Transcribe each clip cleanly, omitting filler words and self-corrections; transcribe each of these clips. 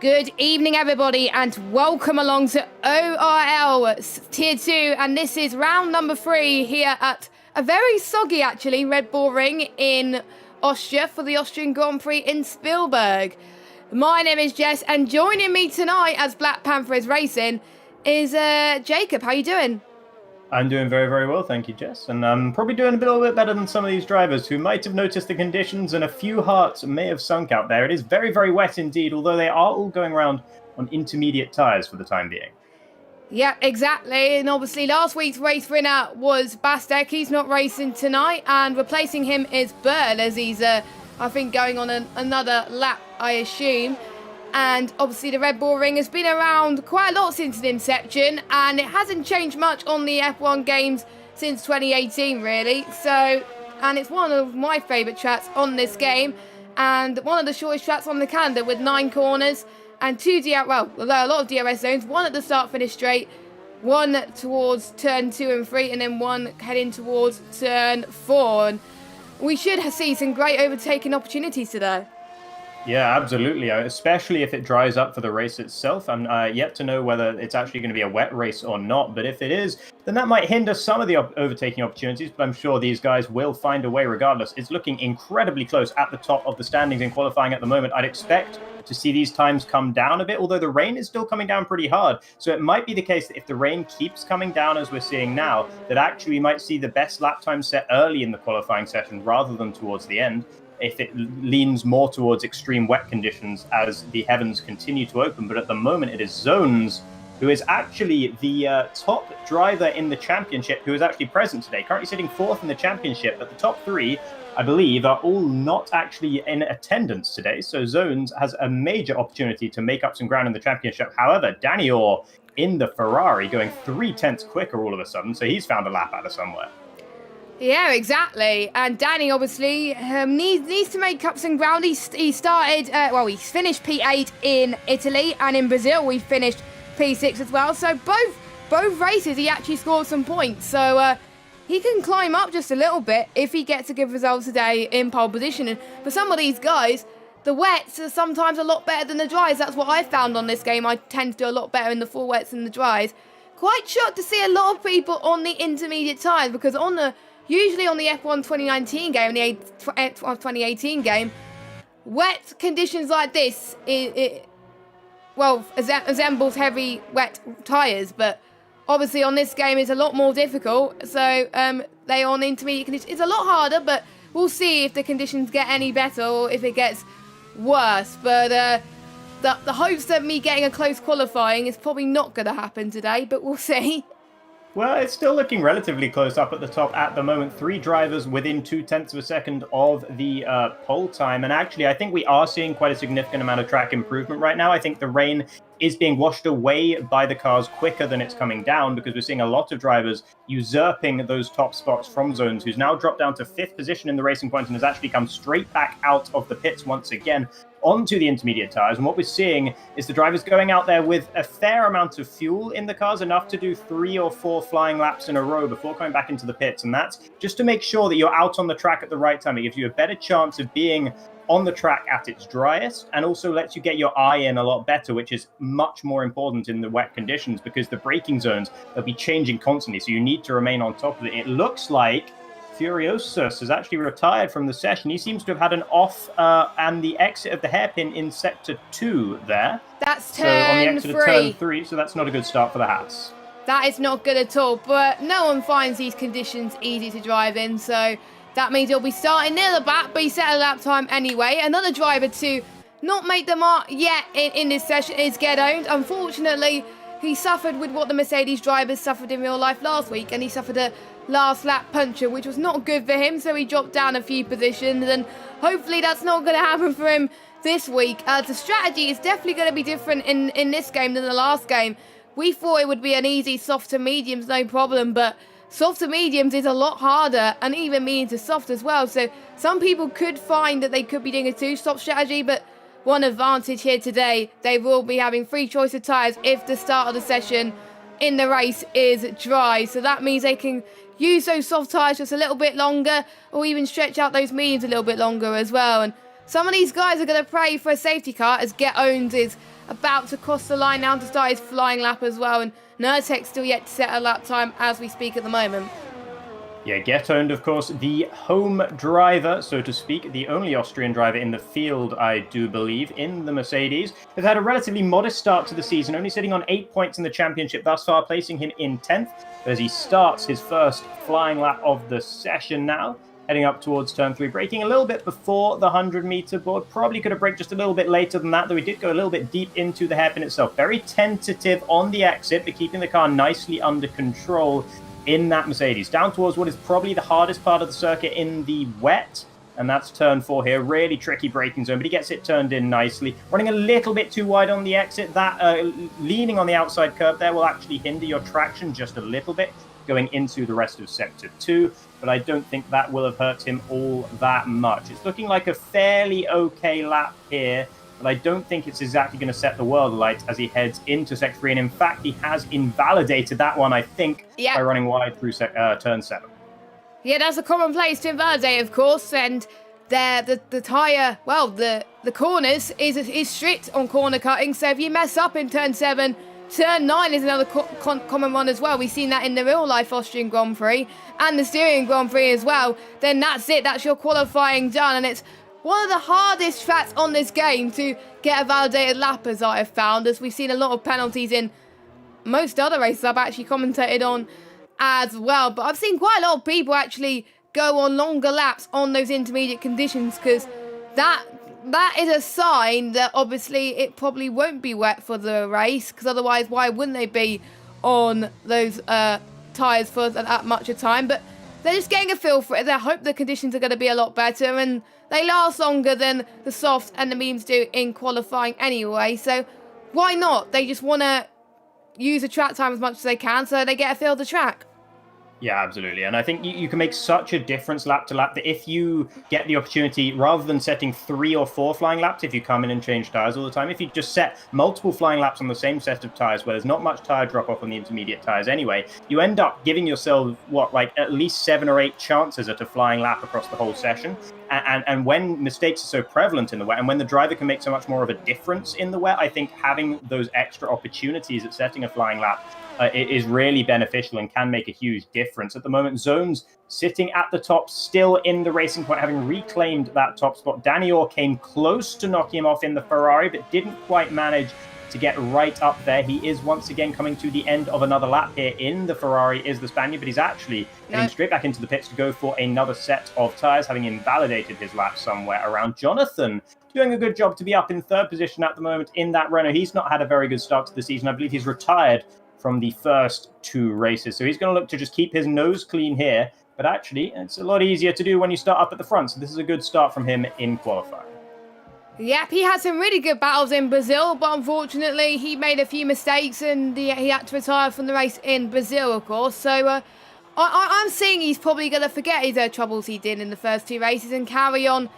Good evening, everybody, and welcome along to ORL Tier 2, and this is round number 3 here at a very soggy, actually, Red Bull Ring in Austria for the Austrian Grand Prix in Spielberg. My name is Jess, and joining me tonight as Black Panther is racing is Jacob. How you doing? I'm doing very, very well, thank you, Jess. And I'm probably doing a little bit better than some of these drivers who might have noticed the conditions and a few hearts may have sunk out there. It is very, very wet indeed, although they are all going around on intermediate tyres for the time being. Yeah, exactly. And obviously last week's race winner was Bastek. He's not racing tonight, and replacing him is Burl, as he's, I think, going on another lap, I assume. And obviously the Red Bull Ring has been around quite a lot since the inception, and it hasn't changed much on the F1 games since 2018, really. So, and it's one of my favourite tracks on this game, and one of the shortest tracks on the calendar with 9 corners and 2 a lot of DRS zones, one at the start finish straight, one towards turn 2 and 3, and then one heading towards turn 4. And we should see some great overtaking opportunities today. Yeah, absolutely, especially if it dries up for the race itself. I'm yet to know whether it's actually going to be a wet race or not, but if it is, then that might hinder some of the overtaking opportunities, but I'm sure these guys will find a way regardless. It's looking incredibly close at the top of the standings in qualifying at the moment. I'd expect to see these times come down a bit, although the rain is still coming down pretty hard. So it might be the case that if the rain keeps coming down as we're seeing now, that actually we might see the best lap time set early in the qualifying session rather than towards the end, if it leans more towards extreme wet conditions as the heavens continue to open. But at the moment, it is Zones, who is actually the top driver in the championship, who is actually present today, currently sitting 4th in the championship. But the top 3, I believe, are all not actually in attendance today. So Zones has a major opportunity to make up some ground in the championship. However, Danny Orr in the Ferrari going 3/10 quicker all of a sudden, so he's found a lap out of somewhere. Yeah, exactly. And Danny obviously needs to make up some ground. He started, he finished P8 in Italy, and in Brazil we finished P6 as well. So both races he actually scored some points. So he can climb up just a little bit if he gets a good result today in pole position. And for some of these guys, the wets are sometimes a lot better than the dries. That's what I found on this game. I tend to do a lot better in the full wets than the dries. Quite shocked to see a lot of people on the intermediate tyres, because usually on the F1 2019 game, the F1 2018 game, wet conditions like this, resembles heavy wet tyres, but obviously on this game it's a lot more difficult, so they are on intermediate conditions. It's a lot harder, but we'll see if the conditions get any better or if it gets worse. But the hopes of me getting a close qualifying is probably not going to happen today, but we'll see. Well, it's still looking relatively close up at the top at the moment. 3 drivers within 0.2 of a second of the pole time. And actually, I think we are seeing quite a significant amount of track improvement right now. I think the rain is being washed away by the cars quicker than it's coming down, because we're seeing a lot of drivers usurping those top spots from Zones, who's now dropped down to 5th position in the racing point and has actually come straight back out of the pits once again onto the intermediate tyres. And what we're seeing is the drivers going out there with a fair amount of fuel in the cars, enough to do 3 or 4 flying laps in a row before coming back into the pits. And that's just to make sure that you're out on the track at the right time. It gives you a better chance of being on the track at its driest, and also lets you get your eye in a lot better, which is much more important in the wet conditions, because the braking zones, they'll be changing constantly, so you need to remain on top of it. It looks like Furiosus has actually retired from the session. He seems to have had an off and the exit of the hairpin in sector 2 there. That's turn 3. So on the exit 3. of turn 3, so that's not a good start for the Hats. That is not good at all, but no one finds these conditions easy to drive in, so that means he'll be starting near the back, but he set a lap time anyway. Another driver to not make the mark yet in this session is Gedoned. Unfortunately, he suffered with what the Mercedes drivers suffered in real life last week, and he suffered a last lap puncture, which was not good for him, so he dropped down a few positions, and hopefully that's not going to happen for him this week. The strategy is definitely going to be different in this game than the last game. We thought it would be an easy soft to mediums, no problem, but soft to mediums is a lot harder, and even medium to soft as well. So some people could find that they could be doing a 2-stop strategy, but one advantage here today, they will be having free choice of tyres if the start of the session in the race is dry. So that means they can use those soft tyres just a little bit longer, or even stretch out those mediums a little bit longer as well. And some of these guys are going to pray for a safety car, as Get Owns is about to cross the line now to start his flying lap as well, and Nurtek still yet to set a lap time as we speak at the moment. Yeah, Gettoned, of course, the home driver, so to speak, the only Austrian driver in the field, I do believe, in the Mercedes, has had a relatively modest start to the season, only sitting on 8 points in the championship thus far, placing him in 10th, as he starts his first flying lap of the session now, heading up towards turn 3, braking a little bit before the 100-meter board. Probably could have braked just a little bit later than that, though he did go a little bit deep into the hairpin itself. Very tentative on the exit, but keeping the car nicely under control in that Mercedes, down towards what is probably the hardest part of the circuit in the wet, and that's turn 4 here. Really tricky braking zone, but he gets it turned in nicely. Running a little bit too wide on the exit. That leaning on the outside curve there will actually hinder your traction just a little bit going into the rest of Sector 2, but I don't think that will have hurt him all that much. It's looking like a fairly okay lap here, but I don't think it's exactly going to set the world alight as he heads into Sector 3. And in fact, he has invalidated that one, I think, by running wide through turn 7. Yeah, that's a common place to invalidate, of course. And the tyre, well, the corners is strict on corner cutting. So if you mess up in turn 7, turn 9 is another common one as well. We've seen that in the real-life Austrian Grand Prix and the Styrian Grand Prix as well. Then that's it. That's your qualifying done. And it's one of the hardest tracks on this game to get a validated lap, as I have found, as we've seen a lot of penalties in most other races I've actually commentated on as well. But I've seen quite a lot of people actually go on longer laps on those intermediate conditions, because that is a sign that obviously it probably won't be wet for the race, because otherwise why wouldn't they be on those tyres for that much of time? But they're just getting a feel for it. They hope the conditions are going to be a lot better, and they last longer than the softs and the mediums do in qualifying anyway. So why not? They just want to use the track time as much as they can so they get a feel of the track. Yeah, absolutely. And I think you can make such a difference lap to lap that if you get the opportunity, rather than setting 3 or 4 flying laps, if you come in and change tyres all the time, if you just set multiple flying laps on the same set of tyres where there's not much tyre drop off on the intermediate tyres anyway, you end up giving yourself, at least 7 or 8 chances at a flying lap across the whole session. And when mistakes are so prevalent in the wet, and when the driver can make so much more of a difference in the wet, I think having those extra opportunities at setting a flying lap is really beneficial and can make a huge difference. At the moment, Zone's sitting at the top, still in the racing point, having reclaimed that top spot. Danny Orr came close to knocking him off in the Ferrari, but didn't quite manage to get right up there. He is once again coming to the end of another lap here in the Ferrari, is the Spaniard, but he's actually getting straight back into the pits to go for another set of tyres, having invalidated his lap somewhere around. Jonathan doing a good job to be up in 3rd position at the moment in that Renault. He's not had a very good start to the season. I believe he's retired from the first 2 races. So he's going to look to just keep his nose clean here. But actually, it's a lot easier to do when you start up at the front. So this is a good start from him in qualifying. Yep, he had some really good battles in Brazil, but unfortunately he made a few mistakes and he had to retire from the race in Brazil, of course. So I'm seeing he's probably going to forget his troubles he did in the first 2 races and carry on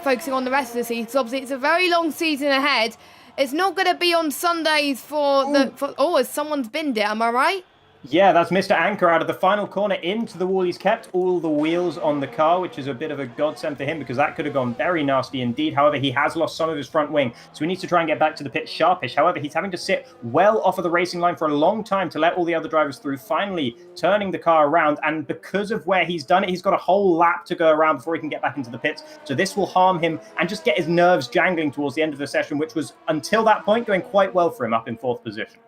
focusing on the rest of the season. So obviously it's a very long season ahead. It's not going to be on Sundays as someone's binned it, am I right? Yeah, that's Mr. Anchor out of the final corner into the wall. He's kept all the wheels on the car, which is a bit of a godsend for him because that could have gone very nasty indeed. However, he has lost some of his front wing, so he needs to try and get back to the pit sharpish. However, he's having to sit well off of the racing line for a long time to let all the other drivers through, finally turning the car around. And because of where he's done it, he's got a whole lap to go around before he can get back into the pits. So this will harm him and just get his nerves jangling towards the end of the session, which was, until that point, going quite well for him up in 4th position.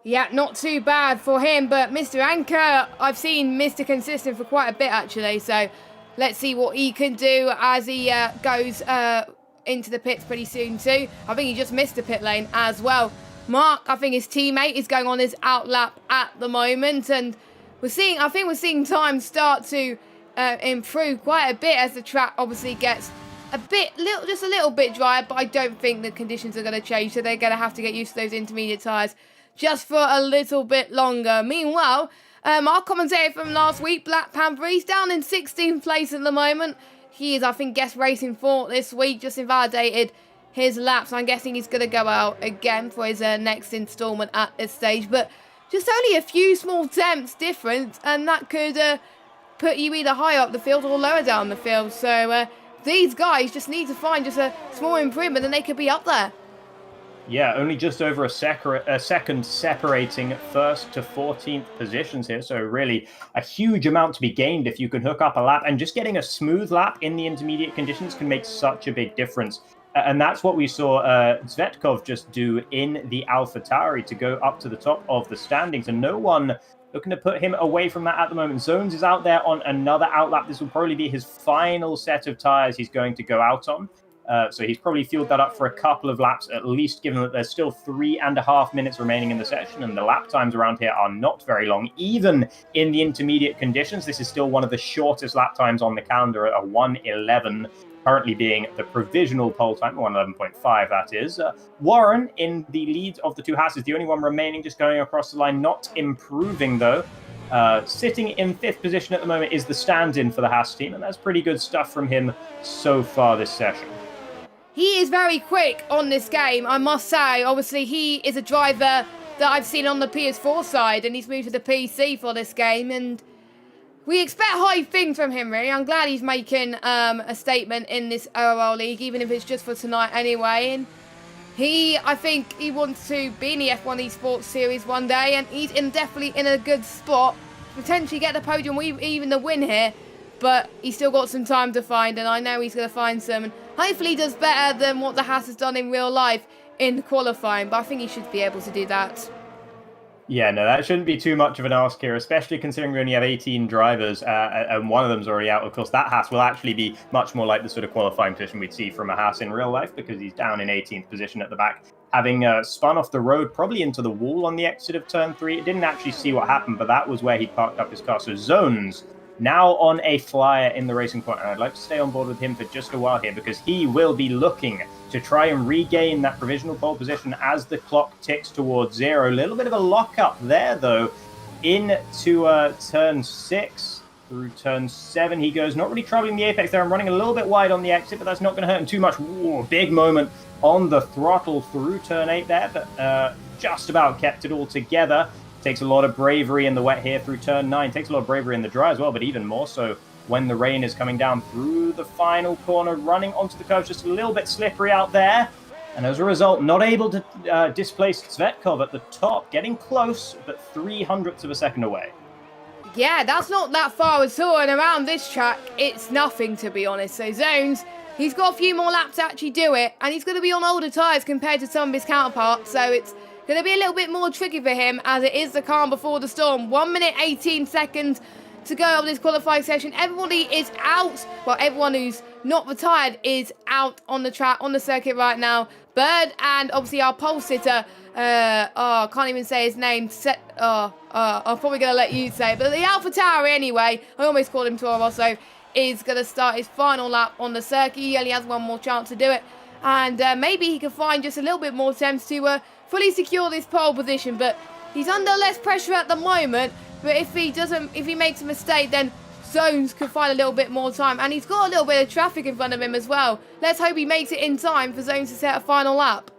Yeah, not too bad for him, but Mr. Anchor, I've seen Mr. Consistent for quite a bit, actually, so let's see what he can do as he goes into the pits pretty soon, too. I think he just missed the pit lane as well. Mark, I think his teammate, is going on his outlap at the moment, and we're seeing time start to improve quite a bit as the track obviously gets just a little bit drier, but I don't think the conditions are going to change, so they're going to have to get used to those intermediate tyres just for a little bit longer. Meanwhile, our commentator from last week, Black Panther, he's down in 16th place at the moment. He is, I think, guest racing 4 this week, just invalidated his laps. I'm guessing he's going to go out again for his next instalment at this stage. But just only a few small temps difference, and that could put you either higher up the field or lower down the field. So these guys just need to find just a small improvement and they could be up there. Yeah, only just over a second separating first to 14th positions here. So really a huge amount to be gained if you can hook up a lap, and just getting a smooth lap in the intermediate conditions can make such a big difference. And that's what we saw Zvetkov just do in the AlphaTauri to go up to the top of the standings, and no one looking to put him away from that at the moment. Zones is out there on another outlap. This will probably be his final set of tires he's going to go out on. So he's probably fueled that up for a couple of laps at least, given that there's still 3.5 minutes remaining in the session, and the lap times around here are not very long. Even in the intermediate conditions, this is still one of the shortest lap times on the calendar at a 1:11, currently being the provisional pole time, 1:11.5 that is. Warren in the lead of the two Haas is the only one remaining, just going across the line, not improving though. Sitting in 5th position at the moment is the stand-in for the Haas team, and that's pretty good stuff from him so far this session. He is very quick on this game, I must say. Obviously, he is a driver that I've seen on the PS4 side, and he's moved to the PC for this game, and we expect high things from him, really. I'm glad he's making a statement in this ORL league, even if it's just for tonight anyway. And I think he wants to be in the F1 Esports Series one day, and he's definitely in a good spot to potentially get the podium, even the win here. But he's still got some time to find, and I know he's going to find some. And hopefully he does better than what the Haas has done in real life in qualifying, but I think he should be able to do that. Yeah, no, that shouldn't be too much of an ask here, especially considering we only have 18 drivers, and one of them's already out. Of course, that Haas will actually be much more like the sort of qualifying position we'd see from a Haas in real life, because he's down in 18th position at the back, having spun off the road, probably into the wall on the exit of turn 3. It didn't actually see what happened, but that was where he parked up his car. So Zones now on a flyer in the racing point, and I'd like to stay on board with him for just a while here, because he will be looking to try and regain that provisional pole position as the clock ticks towards 0. A little bit of a lockup there, though, into turn 6 through turn 7. He goes, not really troubling the apex there. I'm running a little bit wide on the exit, but that's not going to hurt him too much. Ooh, big moment on the throttle through turn 8 there, but just about kept it all together. Takes a lot of bravery in the wet here through turn 9. Takes a lot of bravery in the dry as well, but even more so when the rain is coming down through the final corner, running onto the curve, just a little bit slippery out there. And as a result, not able to displace Zvetkov at the top. Getting close, but 0.03 of a second away. Yeah, that's not that far at all, and around this track, it's nothing, to be honest. So Zones, he's got a few more laps to actually do it, and he's going to be on older tyres compared to some of his counterparts, so it's going to be a little bit more tricky for him, as it is the calm before the storm. 1 minute 18 seconds to go of this qualifying session. Everybody is out. Well, everyone who's not retired is out on the track, on the circuit right now. Bird and obviously our pole sitter, I can't even say his name. I'm probably going to let you say it. But the AlphaTauri anyway, I almost called him Toro Rosso, is going to start his final lap on the circuit. He only has one more chance to do it. And maybe he can find just a little bit more attempts to fully secure this pole position, but he's under less pressure at the moment. But if he makes a mistake, then Zones could find a little bit more time, and he's got a little bit of traffic in front of him as well. Let's hope he makes it in time for Zones to set a final lap.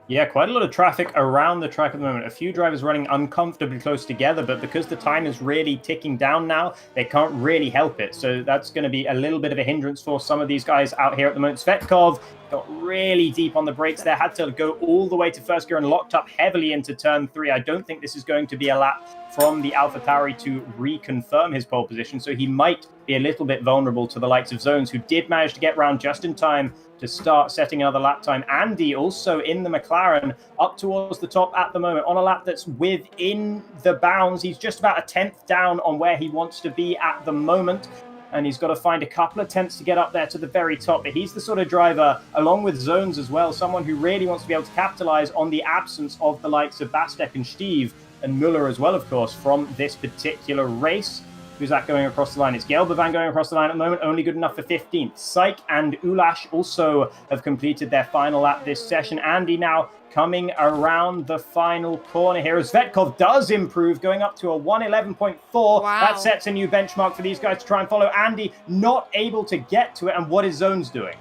Yeah, quite a lot of traffic around the track at the moment. A few drivers running uncomfortably close together, but because the time is really ticking down now, they can't really help it. So that's going to be a little bit of a hindrance for some of these guys out here at the moment. Zvetkov got really deep on the brakes there, had to go all the way to first gear and locked up heavily into turn 3. I don't think this is going to be a lap from the AlphaTauri to reconfirm his pole position, so he might be a little bit vulnerable to the likes of Zones, who did manage to get round just in time to start setting another lap time. Andy also in the McLaren up towards the top at the moment on a lap that's within the bounds. He's just about a 10th down on where he wants to be at the moment, and he's got to find a couple of tenths to get up there to the very top. But he's the sort of driver, along with Zones as well, someone who really wants to be able to capitalize on the absence of the likes of Bastek and Steve and Muller as well, of course, from this particular race. Who's that going across the line? It's Gelbavan going across the line at the moment, only good enough for 15th. Syke and Ulash also have completed their final lap this session. Andy now coming around the final corner here as Zvetkov does improve, going up to a 1:11.4. Wow. That sets a new benchmark for these guys to try and follow. Andy not able to get to it, and what is Zones doing?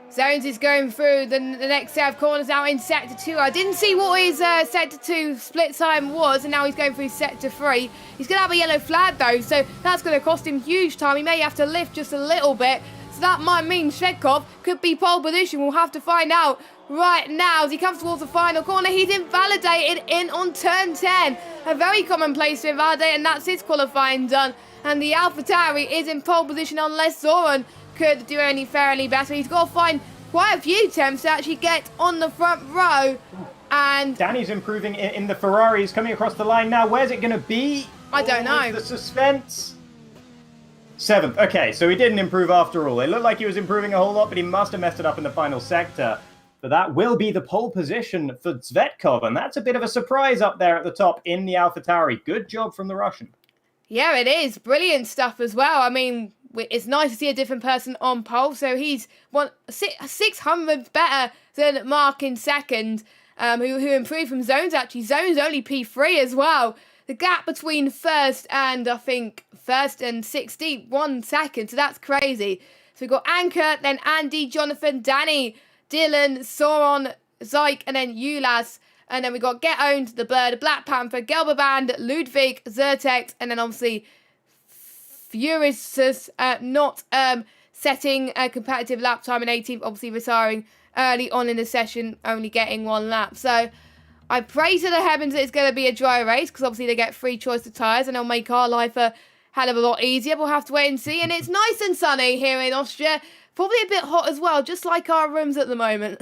Zones is going through the next set of corners now in Sector 2. I didn't see what his Sector 2 split time was, and now he's going through Sector 3. He's going to have a yellow flag, though, so that's going to cost him huge time. He may have to lift just a little bit, so that might mean Zvetkov could be pole position. We'll have to find out. right now as he comes towards the final corner. He's invalidated in on turn 10. A very common place to invalidate, and that's his qualifying done. And the AlphaTauri is in pole position unless Zoran could do any fairly better. He's got to find quite a few attempts to actually get on the front row. And Danny's improving in the Ferrari. He's coming across the line now. Where's it going to be? I don't know. The suspense. 7th. Okay, so he didn't improve after all. It looked like he was improving a whole lot, but he must have messed it up in the final sector. But that will be the pole position for Zvetkov, and that's a bit of a surprise up there at the top in the AlphaTauri. Good job from the Russian. Yeah, it is. Brilliant stuff as well. I mean, it's nice to see a different person on pole. So he's 600 better than Mark in second, who improved from Zones, actually. Zones only P3 as well. The gap between first and, I think, first and 61 seconds. So that's crazy. So we've got Anchor, then Andy, Jonathan, Danny, Dylan, Soron, Zyke, and then Ulas. And then we got Get Owned, The Bird, Black Panther, Gelberband, Ludwig, Zertex, and then obviously Furious not setting a competitive lap time in 18th, obviously retiring early on in the session, only getting 1 lap. So I pray to the heavens that it's going to be a dry race, because obviously they get free choice of tyres, and it'll make our life a hell of a lot easier. We'll have to wait and see. And it's nice and sunny here in Austria. Probably a bit hot as well, just like our rooms at the moment.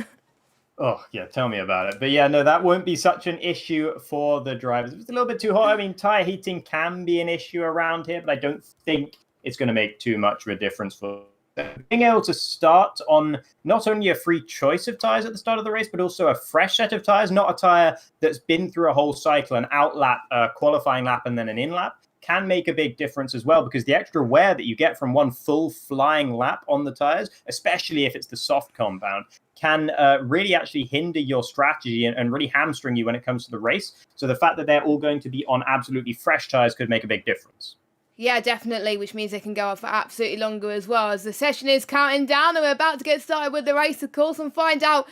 Oh, yeah, tell me about it. But yeah, no, that won't be such an issue for the drivers. If it's a little bit too hot, I mean, tyre heating can be an issue around here, but I don't think it's going to make too much of a difference for them. Being able to start on not only a free choice of tyres at the start of the race, but also a fresh set of tyres, not a tyre that's been through a whole cycle, an out lap, a qualifying lap, and then an in lap, can make a big difference as well, because the extra wear that you get from one full flying lap on the tyres, especially if it's the soft compound, can really actually hinder your strategy and really hamstring you when it comes to the race. So the fact that they're all going to be on absolutely fresh tyres could make a big difference. Yeah, definitely, which means they can go on for absolutely longer as well. As the session is counting down, and we're about to get started with the race, of course, and find out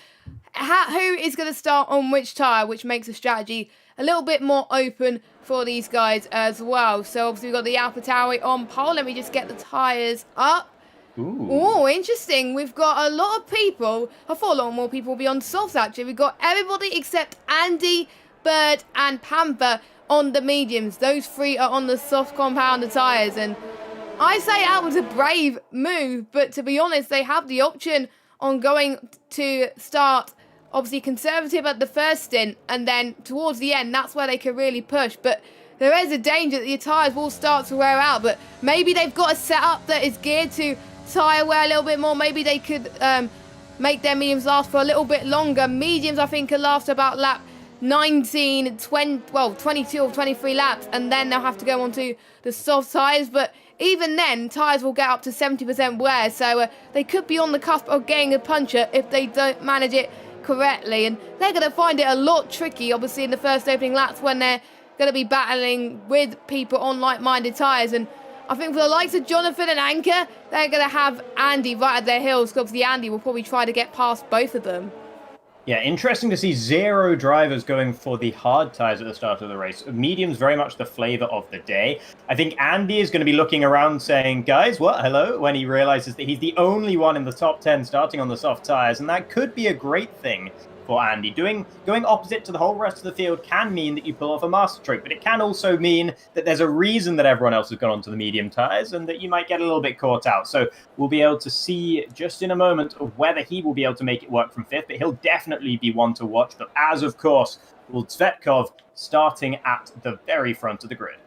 who is going to start on which tyre, which makes the strategy a little bit more open for these guys as well. So obviously we've got the AlphaTauri on pole. Let me just get the tyres up. Oh, interesting. We've got a lot of people. I thought a lot more people will be on softs, actually. We've got everybody except Andy, Bird, and Panther on the mediums. Those 3 are on the soft compounded tyres. And I say that was a brave move, but to be honest, they have the option on going to start obviously conservative at the first stint, and then towards the end, that's where they can really push. But there is a danger that your tyres will start to wear out. But maybe they've got a setup that is geared to tyre wear a little bit more. Maybe they could make their mediums last for a little bit longer. Mediums, I think, can last about lap 19, 20, well, 22 or 23 laps, and then they'll have to go on to the soft tyres. But even then, tyres will get up to 70% wear, so they could be on the cusp of getting a puncture if they don't manage it correctly. And they're going to find it a lot tricky, obviously, in the first opening laps when they're going to be battling with people on like-minded tyres. And I think for the likes of Jonathan and Anchor, they're going to have Andy right at their heels, because obviously Andy will probably try to get past both of them. Yeah, interesting to see 0 drivers going for the hard tyres at the start of the race. Medium's very much the flavour of the day. I think Andy is going to be looking around saying, guys, what, hello, when he realises that he's the only one in the top 10 starting on the soft tyres, and that could be a great thing for Andy. Going opposite to the whole rest of the field can mean that you pull off a master stroke, but it can also mean that there's a reason that everyone else has gone onto the medium tyres and that you might get a little bit caught out. So we'll be able to see just in a moment whether he will be able to make it work from 5th, but he'll definitely be one to watch. But as of course, will Zvetkov starting at the very front of the grid.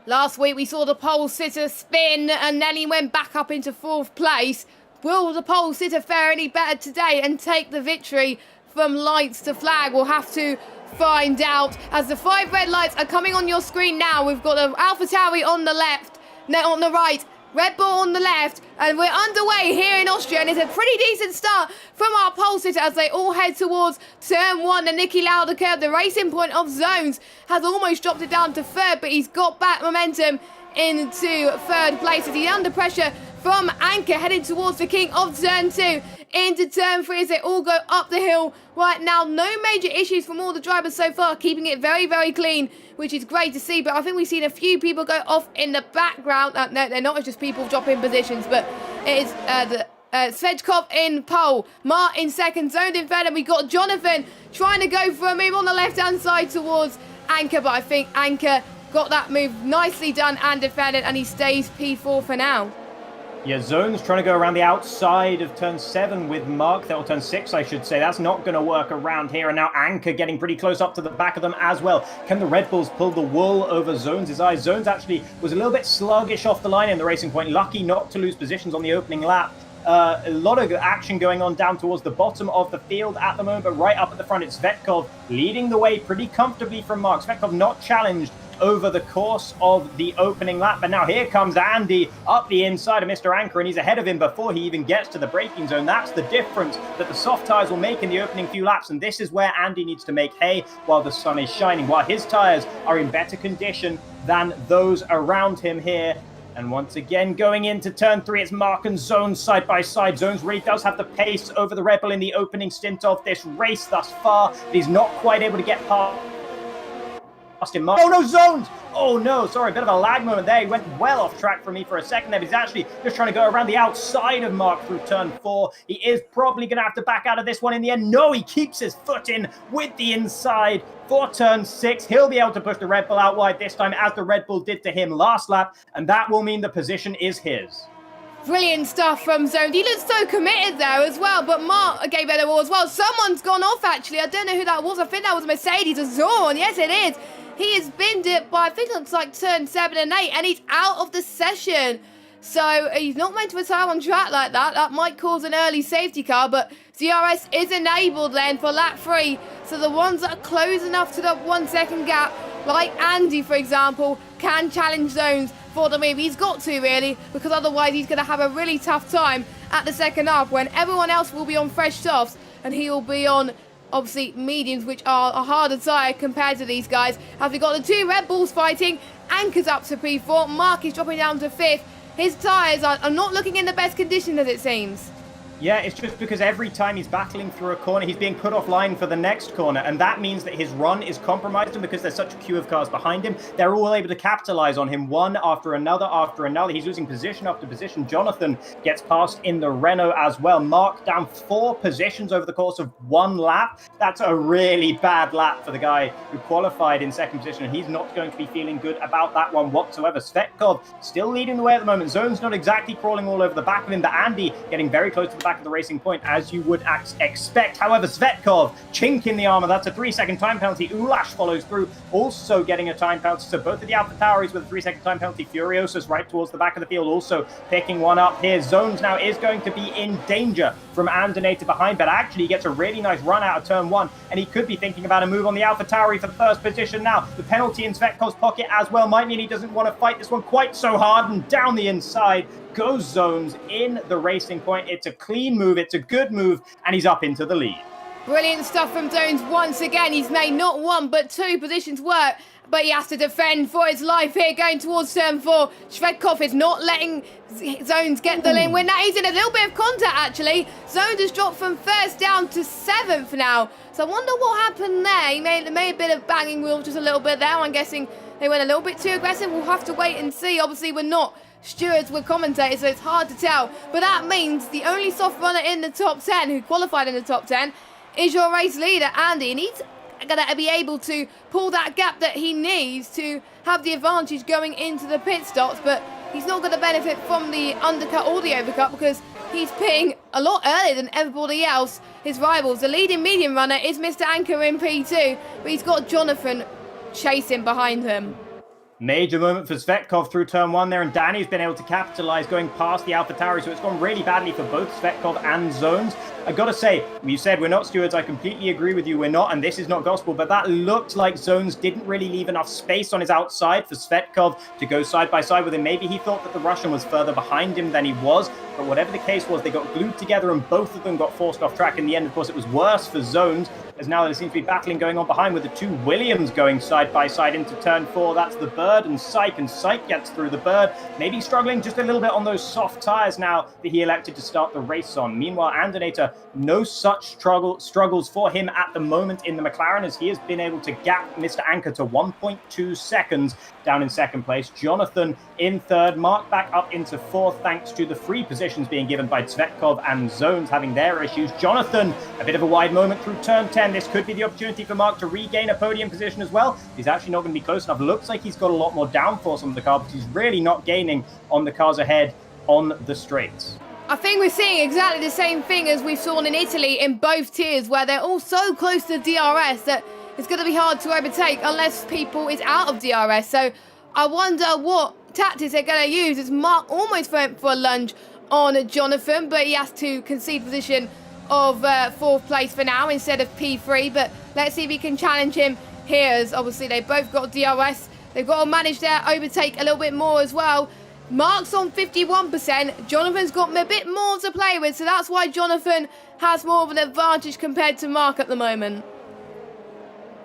Last week we saw the pole sitter spin and then he went back up into 4th place. Will the pole sitter fare any better today and take the victory from lights to flag? We'll have to find out as the 5 red lights are coming on your screen now. We've got the AlphaTauri on the left, no, on the right, Red Bull on the left, and we're underway here in Austria, and it's a pretty decent start from our pole sitter as they all head towards turn 1. And Nicky Lauda curve, the racing point of Zones, has almost dropped it down to 3rd, but he's got back momentum into 3rd place as he's under pressure from Anchor heading towards the king of turn 2 into turn 3 as they all go up the hill right now. No major issues from all the drivers so far, keeping it very, very clean, which is great to see. But I think we've seen a few people go off in the background. No, they're not, it's just people dropping positions, but it is the Svechkov in pole, Mart in second, zoned in third, and we got Jonathan trying to go for a move on the left-hand side towards Anchor, but I think Anchor got that move nicely done and defended, and he stays P4 for now. Yeah, Zone's trying to go around the outside of turn 7 with Mark. That'll turn 6, I should say. That's not going to work around here. And now Anchor getting pretty close up to the back of them as well. Can the Red Bulls pull the wool over Zones' eyes? Zones actually was a little bit sluggish off the line in the racing point. Lucky not to lose positions on the opening lap. A lot of action going on down towards the bottom of the field at the moment, but right up at the front, it's Svetkov leading the way pretty comfortably from Mark. Svetkov not challenged over the course of the opening lap, but now here comes Andy up the inside of Mr. Anchor, and he's ahead of him before he even gets to the braking zone. That's the difference that the soft tyres will make in the opening few laps, and this is where Andy needs to make hay while the sun is shining, while his tyres are in better condition than those around him here. And once again, going into turn 3, it's Mark and Zones side by side. Zones really does have the pace over the Red Bull in the opening stint of this race thus far, but he's not quite able to get past him. Oh no, Zones! Oh no, sorry, a bit of a lag moment there. He went well off track for me for a second there, but he's actually just trying to go around the outside of Mark through turn 4. He is probably going to have to back out of this one in the end. No, he keeps his foot in with the inside for turn 6. He'll be able to push the Red Bull out wide this time, as the Red Bull did to him last lap, and that will mean the position is his. Brilliant stuff from Zone. He looked so committed there as well, but Mark gave it a wall as well. Someone's gone off, actually. I don't know who that was. I think that was Mercedes or Zorn. Yes, it is. He has binned it by, I think it looks like turn 7 and 8, and he's out of the session. So he's not meant to retire on track like that. That might cause an early safety car, but DRS is enabled then for lap 3. So the ones that are close enough to the 1 second gap, like Andy, for example, can challenge Zones for the move. He's got to, really, because otherwise he's going to have a really tough time at the second half when everyone else will be on fresh softs and he will be on, obviously, mediums, which are a harder tire compared to these guys. As we got the 2 Red Bulls fighting, Anchor's up to P4, Mark is dropping down to 5th. His tyres are not looking in the best condition, as it seems. Yeah, it's just because every time he's battling through a corner, he's being put offline for the next corner, and that means that his run is compromised, and because there's such a queue of cars behind him, they're all able to capitalize on him one after another after another. He's losing position after position. Jonathan gets past in the Renault as well. Mark down 4 positions over the course of 1 lap. That's a really bad lap for the guy who qualified in second position, and he's not going to be feeling good about that one whatsoever. Svetkov still leading the way at the moment. Zone's not exactly crawling all over the back of him, but Andy getting very close to the back of the racing point, as you would expect. However, Svetkov, chink in the armor, that's a 3-second time penalty. Ulash follows through, also getting a time penalty. So both of the AlphaTauris with a 3-second time penalty. Furiosa's right towards the back of the field, also picking one up here. Zones now is going to be in danger from Andonator behind, but actually he gets a really nice run out of turn 1, and he could be thinking about a move on the AlphaTauri for first position now. The penalty in Svetkov's pocket as well might mean he doesn't want to fight this one quite so hard, and down the inside goes Zones in the racing point. It's a clean move, it's a good move, and he's up into the lead. Brilliant stuff from Zones once again. He's made not 1 but 2 positions work, but he has to defend for his life here going towards turn 4. Svetkov is not letting Zones get the lane win. Now he's in a little bit of contact, actually. Zones has dropped from 1st down to 7th now. So I wonder what happened there. He made a bit of banging wheels just a little bit there. I'm guessing they went a little bit too aggressive. We'll have to wait and see. Obviously, we're not stewards, we're commentators, so it's hard to tell. But that means the only soft runner in the top 10 who qualified in the top 10 is your race leader, Andy. And he's going to be able to pull that gap that he needs to have the advantage going into the pit stops. But he's not going to benefit from the undercut or the overcut because he's pitting a lot earlier than everybody else, his rivals. The leading medium runner is Mr. Anchor in P2, but he's got Jonathan chasing behind him. Major moment for Svetkov through turn 1 there, and Danny's been able to capitalize going past the AlphaTauri, so it's gone really badly for both Svetkov and Zones. I've got to say, you said we're not stewards. I completely agree with you. We're not, and this is not gospel, but that looked like Zones didn't really leave enough space on his outside for Svetkov to go side by side with him. Maybe he thought that the Russian was further behind him than he was, but whatever the case was, they got glued together and both of them got forced off track in the end. Of course, it was worse for Zones, as now there seems to be battling going on behind with the 2 Williams going side by side into turn 4. That's the Bird and Syke gets through the Bird. Maybe struggling just a little bit on those soft tyres now that he elected to start the race on. Meanwhile, Andonator However, no such struggles for him at the moment in the McLaren, as he has been able to gap Mr. Anker to 1.2 seconds down in second place. Jonathan in third, Mark back up into fourth thanks to the free positions being given by Tsvetkov and Zones having their issues. Jonathan, a bit of a wide moment through turn 10. This could be the opportunity for Mark to regain a podium position as well. He's actually not going to be close enough. Looks like he's got a lot more downforce on the car, but he's really not gaining on the cars ahead on the straights. I think we're seeing exactly the same thing as we saw in Italy in both tiers, where they're all so close to DRS that it's going to be hard to overtake unless people is out of DRS. So I wonder what tactics they're going to use. As Mark almost went for a lunge on Jonathan, but he has to concede position of fourth place for now instead of P3. But let's see if he can challenge him here, as obviously they both got DRS. They've got to manage their overtake a little bit more as well. Mark's on 51%. Jonathan's got a bit more to play with, so that's why Jonathan has more of an advantage compared to Mark at the moment.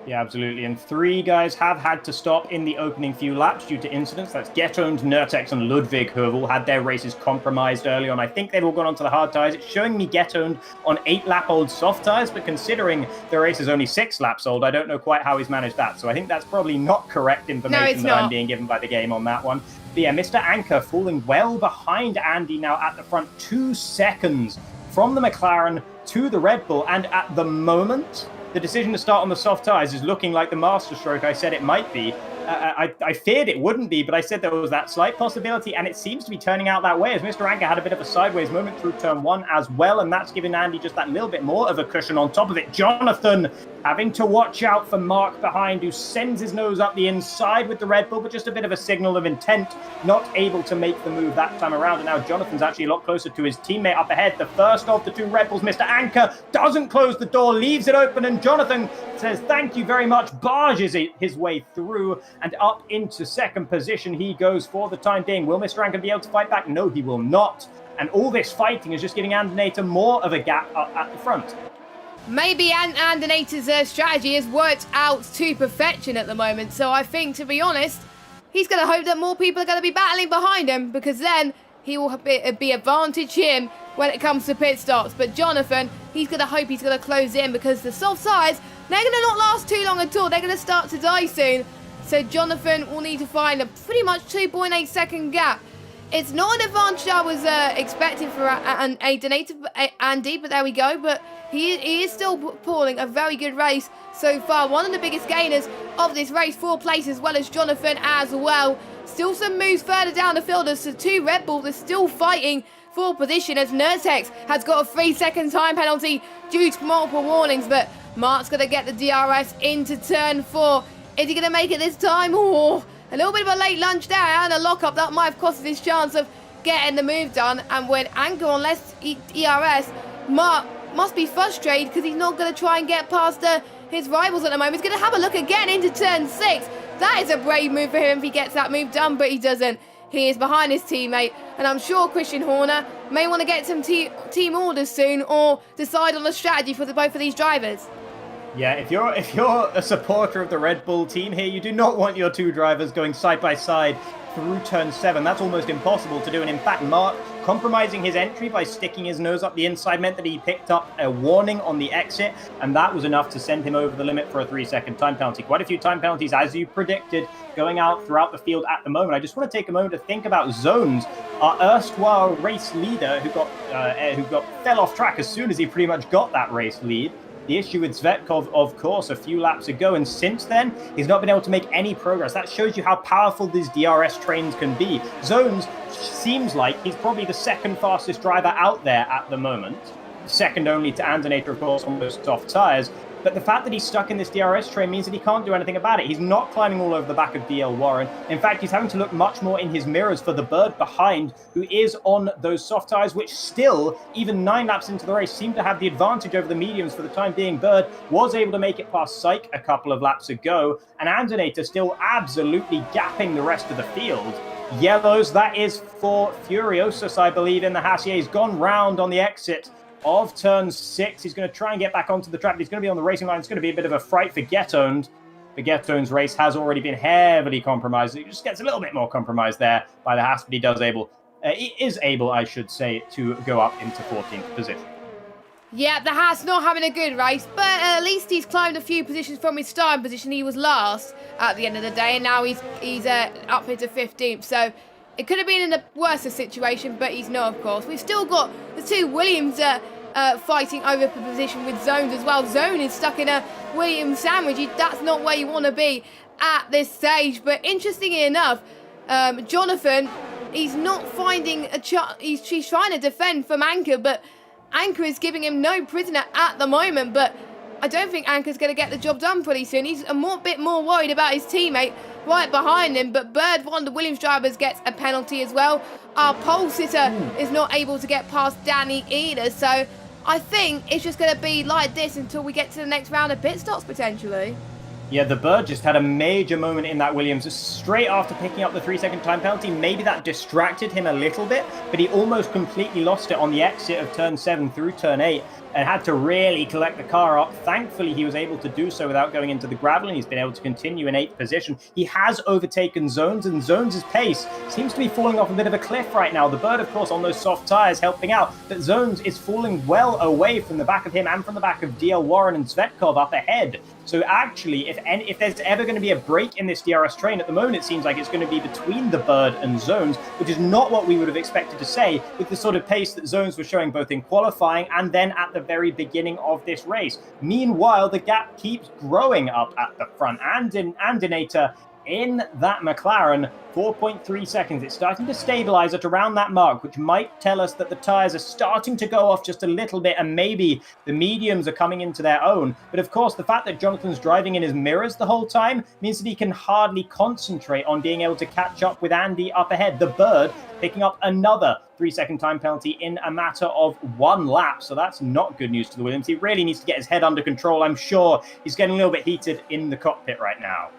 Yeah, absolutely. And three guys have had to stop in the opening few laps due to incidents. That's Gettoned, Nurtex, and Ludwig, who have all had their races compromised early on. I think they've all gone onto the hard tyres. It's showing me Gettoned on 8-lap-old soft tyres, but considering the race is only 6 laps old, I don't know quite how he's managed that. So I think that's probably not correct information that I'm being given by the game on that one. But yeah, Mr. Anker falling well behind Andy now at the front, 2 seconds from the McLaren to the Red Bull. And at the moment, the decision to start on the soft tyres is looking like the masterstroke I said it might be. I feared it wouldn't be, but I said there was that slight possibility, and it seems to be turning out that way, as Mr. Anker had a bit of a sideways moment through turn 1 as well, and that's giving Andy just that little bit more of a cushion on top of it. Jonathan having to watch out for Mark behind, who sends his nose up the inside with the Red Bull, but just a bit of a signal of intent, not able to make the move that time around. And now Jonathan's actually a lot closer to his teammate up ahead. The first of the 2 Red Bulls, Mr. Anker, doesn't close the door, leaves it open, and Jonathan says thank you very much, barges his way through, and up into second position he goes for the time being. Will Mr. Anker be able to fight back? No, he will not. And all this fighting is just giving Andinator more of a gap up at the front. Maybe Andinator's strategy has worked out to perfection at the moment. So I think, to be honest, he's going to hope that more people are going to be battling behind him, because then he will be advantage him when it comes to pit stops. But Jonathan, he's going to hope he's going to close in, because the soft tyres, they're going to not last too long at all. They're going to start to die soon. So Jonathan will need to find a pretty much 2.8 second gap. It's not an advantage I was expecting for Andy, but there we go. But he is still pulling a very good race so far. One of the biggest gainers of this race, 4 places, as well as Jonathan as well. Still some moves further down the field as the 2 Red Bulls are still fighting for position, as Nurtex has got a 3-second time penalty due to multiple warnings. But Mark's going to get the DRS into turn 4. Is he going to make it this time? Oh, a little bit of a late lunge there and a lockup that might have cost his chance of getting the move done. And with Anker on less ERS, Mark must be frustrated because he's not going to try and get past his rivals at the moment. He's going to have a look again into turn 6. That is a brave move for him if he gets that move done, but he doesn't. He is behind his teammate, and I'm sure Christian Horner may want to get some team orders soon or decide on a strategy for both of these drivers. Yeah, if you're a supporter of the Red Bull team here, you do not want your 2 drivers going side by side through turn 7. That's almost impossible to do. And in fact, Mark compromising his entry by sticking his nose up the inside meant that he picked up a warning on the exit, and that was enough to send him over the limit for a 3-second time penalty. Quite a few time penalties, as you predicted, going out throughout the field at the moment. I just want to take a moment to think about Zones, our erstwhile race leader who fell off track as soon as he pretty much got that race lead. The issue with Tsvetkov, of course, a few laps ago, and since then, he's not been able to make any progress. That shows you how powerful these DRS trains can be. Zones seems like he's probably the 2nd fastest driver out there at the moment. Second only to Andinator, of course, on those soft tyres. But the fact that he's stuck in this DRS train means that he can't do anything about it. He's not climbing all over the back of DL Warren. In fact, he's having to look much more in his mirrors for the bird behind, who is on those soft tyres, which still, even 9 laps into the race, seem to have the advantage over the mediums for the time being. Bird was able to make it past Syke a couple of laps ago, and Andinator still absolutely gapping the rest of the field. Yellows, that is for Furiosus, I believe, in the Hassier. He's gone round on the exit of turn 6. He's going to try and get back onto the track. He's going to be on the racing line. It's going to be a bit of a fright for Gettoned. The Gettoned's race has already been heavily compromised. He just gets a little bit more compromised there by the Haas, but he is able, I should say, to go up into 14th position. Yeah, the Haas not having a good race, but at least he's climbed a few positions from his starting position. He was last at the end of the day, and now he's up into 15th. So it could have been in a worse situation, but he's not, of course. We've still got the two Williams fighting over the position with Zones as well. Zone is stuck in a Williams sandwich. That's not where you want to be at this stage. But interestingly enough, Jonathan, he's not finding a chance. He's trying to defend from Anchor, but Anchor is giving him no prisoner at the moment. But I don't think Anchor's going to get the job done pretty soon. He's a bit more worried about his teammate right behind him. But Bird, one of the Williams drivers, gets a penalty as well. Our pole sitter is not able to get past Danny either. So I think it's just going to be like this until we get to the next round of pit stops, potentially. Yeah, the Bird just had a major moment in that Williams straight after picking up the 3-second time penalty. Maybe that distracted him a little bit, but he almost completely lost it on the exit of turn 7 through turn 8 and had to really collect the car up. Thankfully, he was able to do so without going into the gravel, and he's been able to continue in 8th position. He has overtaken Zones, and Zones' pace seems to be falling off a bit of a cliff right now. The Bird, of course, on those soft tyres helping out, but Zones is falling well away from the back of him and from the back of DL Warren and Svetkov up ahead. So actually, if there's ever going to be a break in this DRS train, at the moment it seems like it's going to be between the Bird and Zones, which is not what we would have expected to say with the sort of pace that Zones was showing both in qualifying and then at the very beginning of this race. Meanwhile, the gap keeps growing up at the front and in that McLaren, 4.3 seconds. It's starting to stabilize at around that mark, which might tell us that the tyres are starting to go off just a little bit, and maybe the mediums are coming into their own. But of course, the fact that Jonathan's driving in his mirrors the whole time means that he can hardly concentrate on being able to catch up with Andy up ahead. The Bird picking up another 3-second time penalty in a matter of 1 lap. So that's not good news to the Williams. He really needs to get his head under control. I'm sure he's getting a little bit heated in the cockpit right now.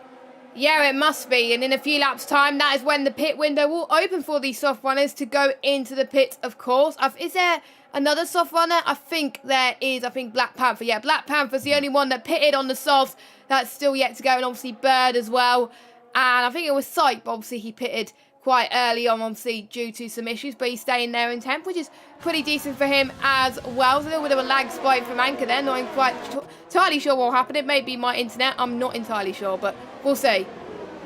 Yeah, it must be. And in a few laps' time, that is when the pit window will open for these soft runners to go into the pit, of course. Is there another soft runner? I think there is. I think Black Panther. Yeah, Black Panther's the only one that pitted on the softs. That's still yet to go. And obviously Bird as well. And I think it was Syke, but obviously he pitted quite early on, obviously, due to some issues. But he's staying there in 10th, which is pretty decent for him as well. So a little bit of a lag spike from Anchor there. Not quite entirely sure what happened. It may be my internet. I'm not entirely sure, but we'll see.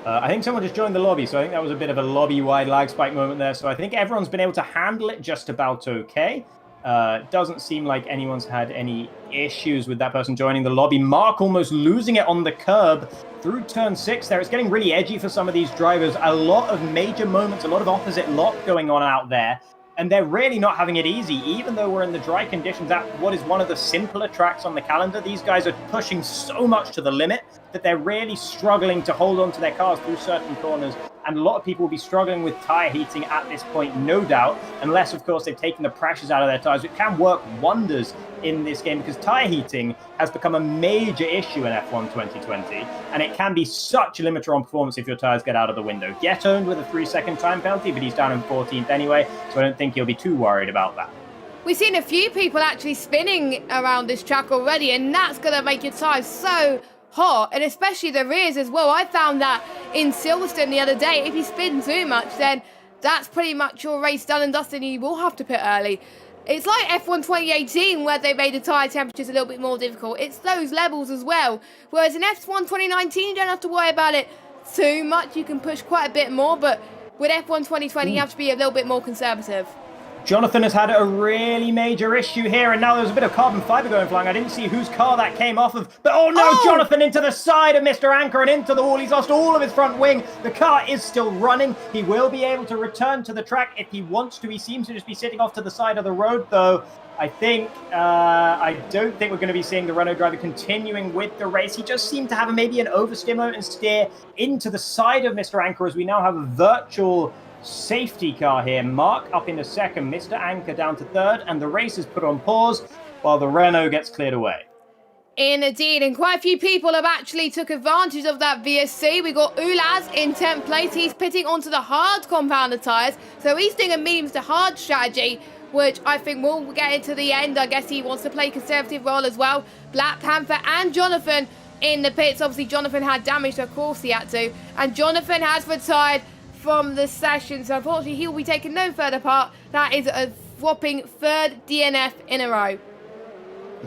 I think someone just joined the lobby, so I think that was a bit of a lobby-wide lag spike moment there. So I think everyone's been able to handle it just about okay. Doesn't seem like anyone's had any issues with that person joining the lobby. Mark almost losing it on the curb through turn 6 there. It's getting really edgy for some of these drivers. A lot of major moments, a lot of opposite lock going on out there. And they're really not having it easy, even though we're in the dry conditions at what is one of the simpler tracks on the calendar. These guys are pushing so much to the limit that they're really struggling to hold on to their cars through certain corners. And a lot of people will be struggling with tyre heating at this point, no doubt, unless, of course, they've taken the pressures out of their tyres. It can work wonders in this game because tyre heating has become a major issue in F1 2020, and it can be such a limiter on performance if your tyres get out of the window. Get owned with a 3-second time penalty, but he's down in 14th anyway, so I don't think he'll be too worried about that. We've seen a few people actually spinning around this track already, and that's going to make your tyres so hot, and especially the rears as well. I found that in Silverstone the other day. If you spin too much, then that's pretty much your race done and dusted, and you will have to pit early. It's like F1 2018 where they made the tyre temperatures a little bit more difficult. It's those levels as well. Whereas in F1 2019, you don't have to worry about it too much. You can push quite a bit more, but with F1 2020, you have to be a little bit more conservative. Jonathan has had a really major issue here, and now there's a bit of carbon fibre going flying. I didn't see whose car that came off of, but oh no, Jonathan into the side of Mr. Anchor and into the wall. He's lost all of his front wing. The car is still running. He will be able to return to the track if he wants to. He seems to just be sitting off to the side of the road, though. I don't think we're going to be seeing the Renault driver continuing with the race. He just seemed to have maybe an oversteer moment and steer into the side of Mr. Anchor as we now have a virtual safety car here. Mark up into 2nd, Mr. Anchor down to 3rd, and the race is put on pause while the Renault gets cleared away. Indeed, and quite a few people have actually took advantage of that VSC. We got Ulaz in 10th place. He's pitting onto the hard compounder tyres, so he's doing a mediums to hard strategy, which I think we'll get into the end. I guess he wants to play conservative role as well. Black Panther and Jonathan in the pits. Obviously, Jonathan had damage, so of course he had to, and Jonathan has retired from the session, so unfortunately he will be taking no further part. That is a whopping 3rd DNF in a row.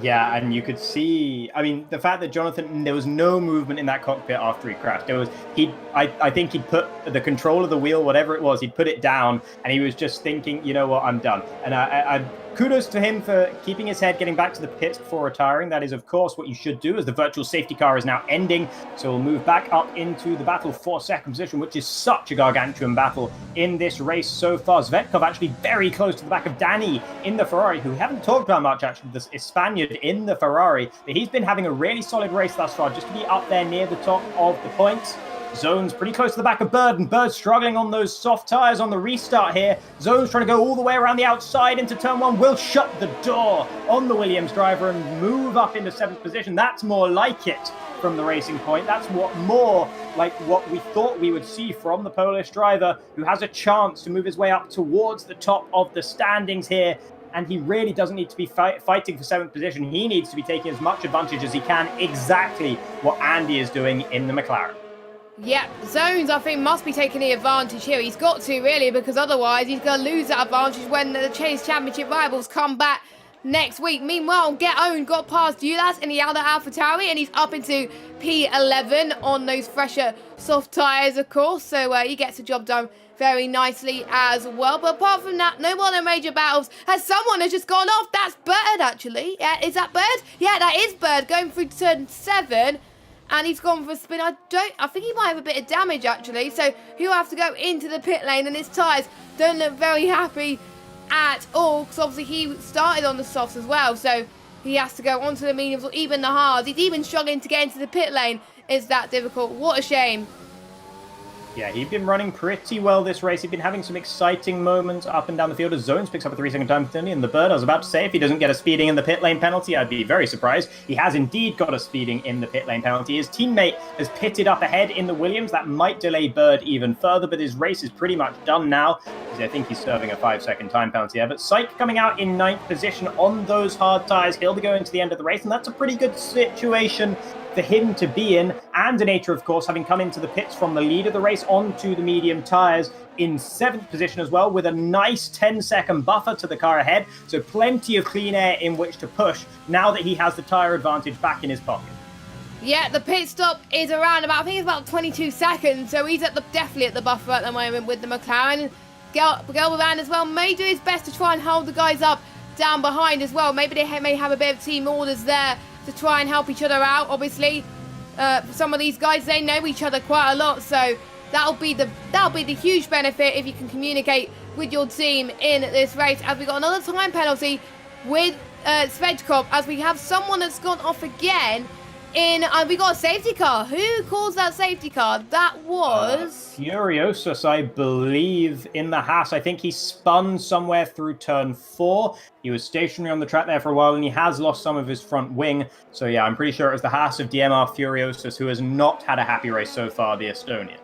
Yeah, and you could see, I mean, the fact that Jonathan, there was no movement in that cockpit after he crashed. I think he'd put the control of the wheel, whatever it was, he'd put it down, and he was just thinking, you know what, I'm done. And I kudos to him for keeping his head, getting back to the pits before retiring. That is, of course, what you should do, as the virtual safety car is now ending. So we'll move back up into the battle for second position, which is such a gargantuan battle in this race so far. Zvetkov actually very close to the back of Danny in the Ferrari, who we haven't talked about much, actually, this Spaniard in the Ferrari. But he's been having a really solid race thus far, just to be up there near the top of the points. Zone's pretty close to the back of Bird, and Bird's struggling on those soft tyres on the restart here. Zone's trying to go all the way around the outside into turn one. Will shut the door on the Williams driver and move up into 7th position. That's more like it from the Racing Point. That's more like what we thought we would see from the Polish driver, who has a chance to move his way up towards the top of the standings here. And he really doesn't need to be fighting for 7th position. He needs to be taking as much advantage as he can, exactly what Andy is doing in the McLaren. Yeah, Zones, I think, must be taking the advantage here. He's got to, really, because otherwise he's going to lose that advantage when the Chase Championship rivals come back next week. Meanwhile, Get Owned got past Ulas in the other AlphaTauri, and he's up into P11 on those fresher soft tyres, of course. So he gets the job done very nicely as well. But apart from that, no more major battles, as someone has just gone off. That's Bird, actually. Yeah, is that Bird? Yeah, that is Bird, going through turn 7. And he's gone for a spin. I think he might have a bit of damage, actually. So he'll have to go into the pit lane, and his tyres don't look very happy at all, because obviously he started on the softs as well. So he has to go onto the mediums or even the hards. He's even struggling to get into the pit lane. It's that difficult. What a shame. Yeah, he'd been running pretty well this race. He'd been having some exciting moments up and down the field as Zones picks up a 3-second time penalty. And the Bird, I was about to say, if he doesn't get a speeding in the pit lane penalty, I'd be very surprised. He has indeed got a speeding in the pit lane penalty. His teammate has pitted up ahead in the Williams. That might delay Bird even further, but his race is pretty much done now, because I think he's serving a 5-second time penalty there. But Syke coming out in 9th position on those hard tyres. He'll be going to the end of the race, and that's a pretty good situation for him to be in. And Denator, of course, having come into the pits from the lead of the race onto the medium tyres in 7th position as well, with a nice 10-second buffer to the car ahead. So plenty of clean air in which to push now that he has the tyre advantage back in his pocket. Yeah, the pit stop is around about, I think it's about 22 seconds. So he's definitely at the buffer at the moment with the McLaren. Gelberand as well may do his best to try and hold the guys up down behind as well. Maybe they may have a bit of team orders there to try and help each other out. Obviously, some of these guys, they know each other quite a lot, so that'll be the huge benefit if you can communicate with your team in this race. As we got another time penalty with Svedkov, as we have someone that's gone off again. We got a safety car. Who calls that safety car? That was Furiosus, I believe, in the Haas. I think he spun somewhere through turn 4. He was stationary on the track there for a while, and he has lost some of his front wing. So yeah, I'm pretty sure it was the Haas of DMR Furiosus, who has not had a happy race so far, the Estonian.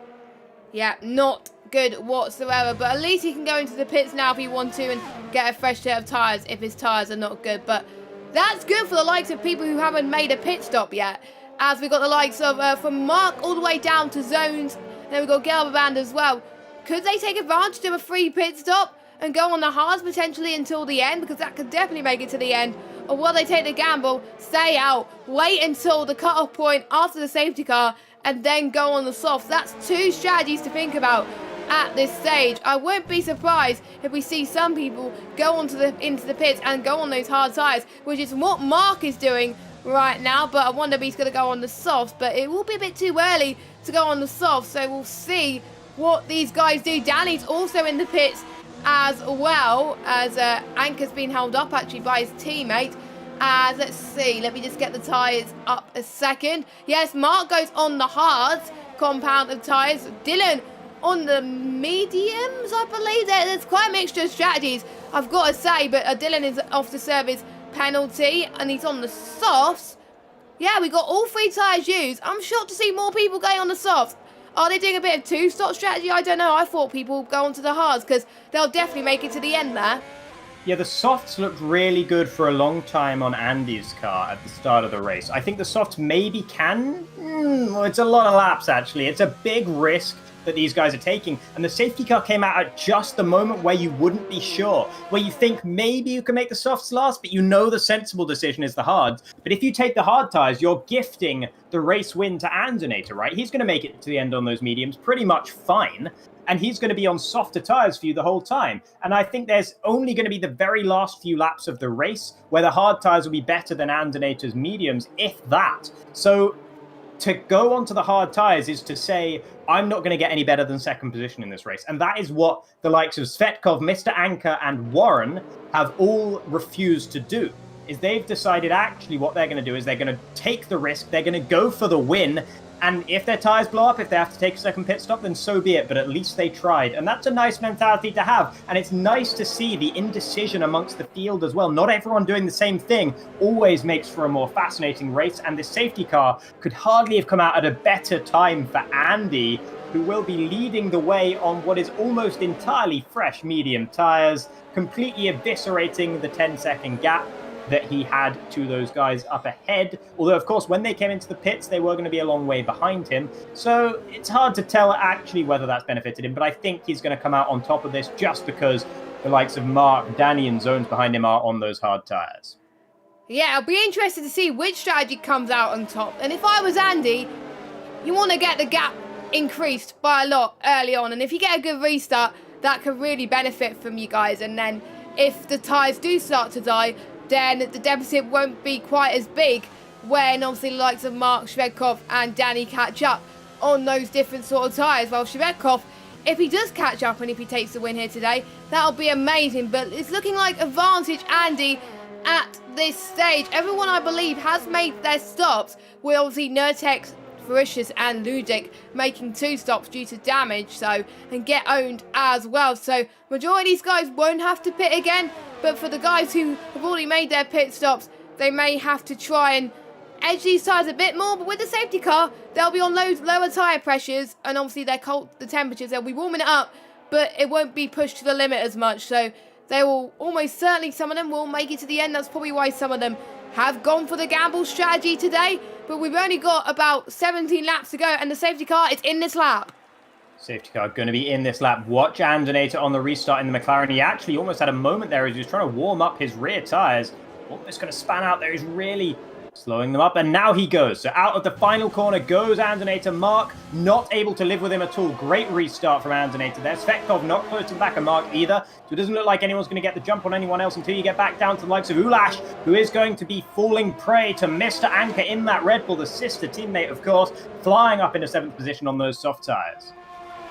Yeah, not good whatsoever. But at least he can go into the pits now if he wants to and get a fresh set of tyres if his tyres are not good. But that's good for the likes of people who haven't made a pit stop yet. As we got the likes of from Mark all the way down to Zones. And then we got Gelberband as well. Could they take advantage of a free pit stop and go on the hards potentially until the end? Because that could definitely make it to the end. Or will they take the gamble, stay out, wait until the cut-off point after the safety car, and then go on the softs? That's 2 strategies to think about at this stage. I won't be surprised if we see some people go into the pits and go on those hard tyres, which is what Mark is doing right now. But I wonder if he's going to go on the softs, but it will be a bit too early to go on the softs, so we'll see what these guys do. Danny's also in the pits as well, as Anker's been held up actually by his teammate. As let's see, let me just get the tyres up a second. Yes, Mark goes on the hards compound of tyres. Dylan on the mediums, I believe. There's quite a mixture of strategies, I've got to say, but Dylan is off the service penalty, and he's on the softs. Yeah, we got all 3 tyres used. I'm shocked to see more people going on the softs. Are they doing a bit of 2-stop strategy? I don't know. I thought people would go onto the hards, because they'll definitely make it to the end there. Yeah, the softs looked really good for a long time on Andy's car at the start of the race. I think the softs maybe can... well, it's a lot of laps, actually. It's a big risk that these guys are taking. And the safety car came out at just the moment where you wouldn't be sure, where you think maybe you can make the softs last, but you know the sensible decision is the hards. But if you take the hard tires, you're gifting the race win to Andonator, right? He's going to make it to the end on those mediums pretty much fine. And he's going to be on softer tires for you the whole time. And I think there's only going to be the very last few laps of the race where the hard tires will be better than Andonator's mediums, if that. So to go onto the hard tires is to say, I'm not going to get any better than second position in this race. And that is what the likes of Svetkov, Mr. Anker, and Warren have all refused to do. Is they've decided actually what they're going to do is they're going to take the risk, they're going to go for the win. And if their tires blow up, if they have to take a second pit stop, then so be it. But at least they tried. And that's a nice mentality to have. And it's nice to see the indecision amongst the field as well. Not everyone doing the same thing always makes for a more fascinating race. And this safety car could hardly have come out at a better time for Andy, who will be leading the way on what is almost entirely fresh medium tires, completely eviscerating the 10-second gap that he had to those guys up ahead. Although, of course, when they came into the pits, they were going to be a long way behind him. So it's hard to tell actually whether that's benefited him, but I think he's going to come out on top of this just because the likes of Mark, Danny, and Zones behind him are on those hard tires. Yeah, I'll be interested to see which strategy comes out on top. And if I was Andy, you want to get the gap increased by a lot early on. And if you get a good restart, that could really benefit from you guys. And then if the tyres do start to die, then the deficit won't be quite as big when obviously the likes of Mark, Shvedkov and Danny catch up on those different sort of tyres. Well, Shvedkov, if he does catch up and if he takes the win here today, that'll be amazing. But it's looking like advantage Andy at this stage. Everyone, I believe, has made their stops, with obviously Nurtex, Ferocious and Ludic making 2 stops due to damage, and get owned as well. So majority of these guys won't have to pit again, but for the guys who have already made their pit stops, they may have to try and edge these tyres a bit more. But with the safety car, they'll be on lower tyre pressures, and obviously they're cold, the temperatures, they'll be warming it up, but it won't be pushed to the limit as much. So they will almost certainly, some of them will make it to the end. That's probably why some of them have gone for the gamble strategy today. But we've only got about 17 laps to go, and the safety car is in this lap. Safety car going to be in this lap. Watch Andonator on the restart in the McLaren. He actually almost had a moment there as he was trying to warm up his rear tyres. Almost going to span out there. He's really slowing them up, and now he goes. So out of the final corner goes Andonator. Mark not able to live with him at all. Great restart from Andonator there. Svetkov not close to the back of Mark either, so it doesn't look like anyone's going to get the jump on anyone else until you get back down to the likes of Ulash, who is going to be falling prey to Mr. Anker in that Red Bull, the sister teammate, of course, flying up into 7th position on those soft tyres.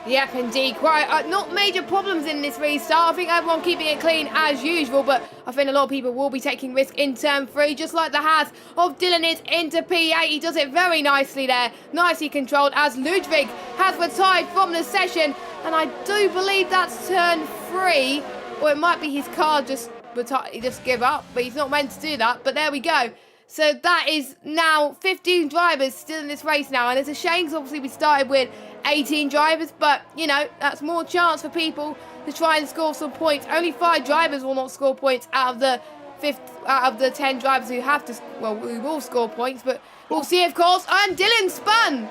Yep, indeed. Quite not major problems in this restart. I think everyone keeping it clean as usual, but I think a lot of people will be taking risk in turn 3, just like the Has of Dylan is into P8. He does it very nicely there, nicely controlled, as Ludwig has retired from the session, and I do believe that's turn 3, or it might be his car just give up, but he's not meant to do that. But there we go. So that is now 15 drivers still in this race now, and it's a shame because obviously we started with 18 drivers, but you know, that's more chance for people to try and score some points. Only 5 drivers will not score points out of the 10 drivers who have to, well, who will score points, but we'll see, of course. And Dylan spun.